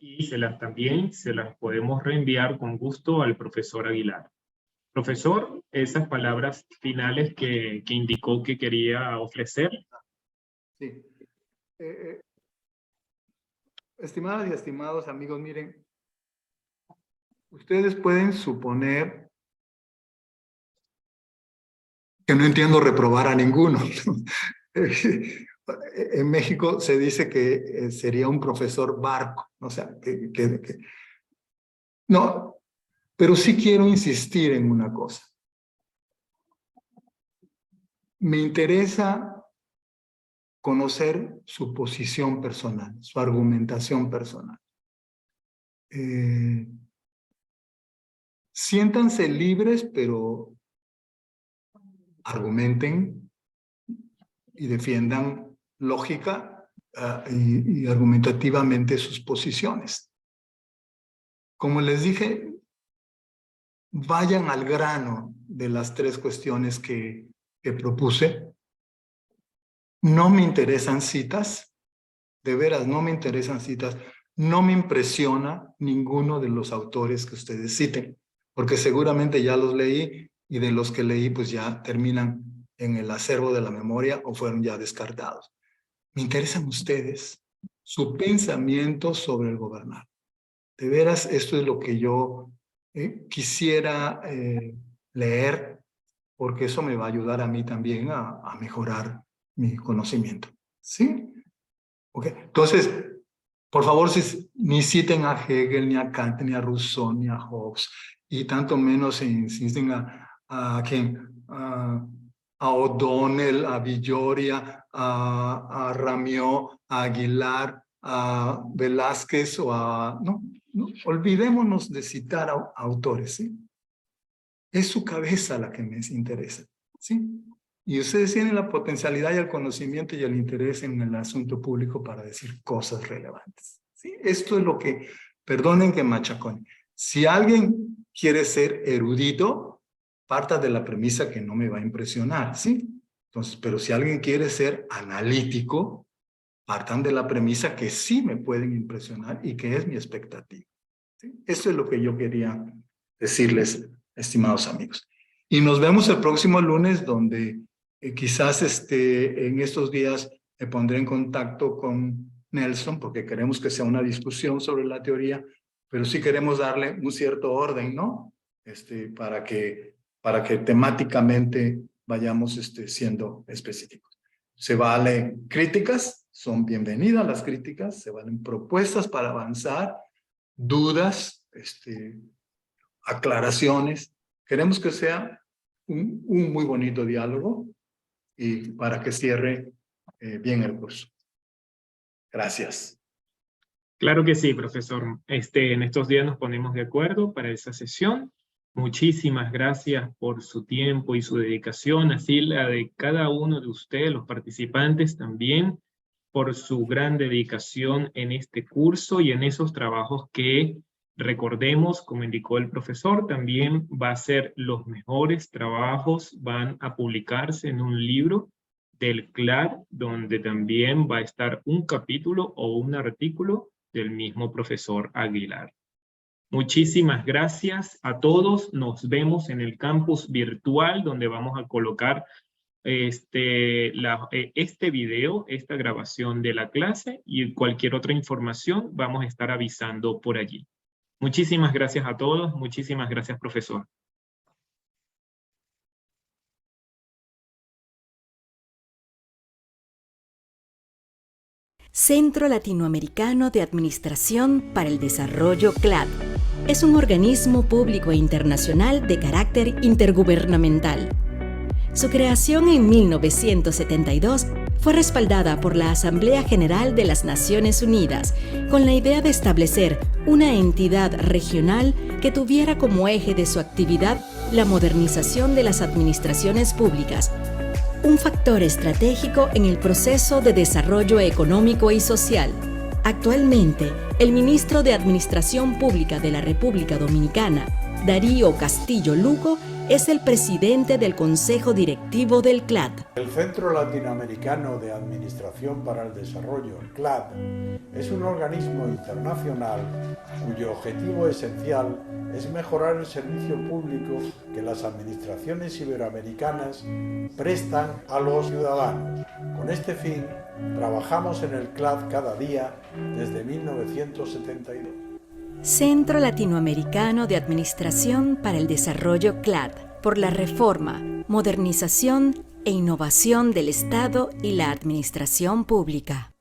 y también se las podemos reenviar con gusto al profesor Aguilar. Profesor, esas palabras finales que indicó que quería ofrecer. Sí. Estimadas y estimados amigos, miren, ustedes pueden suponer que no entiendo reprobar a ninguno. En México se dice que sería un profesor barco, o sea, no, pero sí quiero insistir en una cosa. Me interesa conocer su posición personal, su argumentación personal. Siéntanse libres, pero argumenten y defiendan lógica y argumentativamente sus posiciones. Como les dije, vayan al grano de las tres cuestiones que propuse. No me interesan citas, de veras no me interesan citas, no me impresiona ninguno de los autores que ustedes citen, porque seguramente ya los leí y de los que leí pues ya terminan en el acervo de la memoria o fueron ya descartados. Me interesan ustedes, su pensamiento sobre el gobernar. De veras, esto es lo que yo quisiera leer, porque eso me va a ayudar a mí también a mejorar mi conocimiento. ¿Sí? Okay. Entonces, por favor, ni citen a Hegel, ni a Kant, ni a Rousseau, ni a Hobbes, y tanto menos insisten a O'Donnell, a Villoria, a Ramió, a Aguilar, a Velázquez o a... No, olvidémonos de citar a autores, ¿sí? Es su cabeza la que me interesa, ¿sí? Y ustedes tienen la potencialidad y el conocimiento y el interés en el asunto público para decir cosas relevantes, ¿sí? Esto es lo que, perdonen que machacone. Si alguien quiere ser erudito, parta de la premisa que no me va a impresionar, ¿sí? Entonces, pero si alguien quiere ser analítico, partan de la premisa que sí me pueden impresionar y que es mi expectativa, ¿sí? Esto es lo que yo quería decirles, estimados amigos. Y nos vemos el próximo lunes, donde quizás en estos días me pondré en contacto con Nelson, porque queremos que sea una discusión sobre la teoría, pero sí queremos darle un cierto orden, ¿no? Para que temáticamente vayamos siendo específicos. Se valen críticas, son bienvenidas las críticas, se valen propuestas para avanzar, dudas, aclaraciones. Queremos que sea un muy bonito diálogo y para que cierre bien el curso. Gracias. Claro que sí, profesor. En estos días nos ponemos de acuerdo para esa sesión. Muchísimas gracias por su tiempo y su dedicación, así la de cada uno de ustedes, los participantes también, por su gran dedicación en este curso y en esos trabajos que, recordemos, como indicó el profesor, también va a ser los mejores trabajos, van a publicarse en un libro del CLAD, donde también va a estar un capítulo o un artículo del mismo profesor Aguilar. Muchísimas gracias a todos. Nos vemos en el campus virtual, donde vamos a colocar este video, esta grabación de la clase, y cualquier otra información vamos a estar avisando por allí. Muchísimas gracias a todos. Muchísimas gracias, profesor. Centro Latinoamericano de Administración para el Desarrollo CLAD. Es un organismo público e internacional de carácter intergubernamental. Su creación en 1972 fue respaldada por la Asamblea General de las Naciones Unidas con la idea de establecer una entidad regional que tuviera como eje de su actividad la modernización de las administraciones públicas, un factor estratégico en el proceso de desarrollo económico y social. Actualmente, el ministro de Administración Pública de la República Dominicana, Darío Castillo Lugo, Es el presidente del Consejo Directivo del CLAD. El Centro Latinoamericano de Administración para el Desarrollo, el CLAD, es un organismo internacional cuyo objetivo esencial es mejorar el servicio público que las administraciones iberoamericanas prestan a los ciudadanos. Con este fin, trabajamos en el CLAD cada día desde 1972. Centro Latinoamericano de Administración para el Desarrollo CLAD, por la reforma, modernización e innovación del Estado y la administración pública.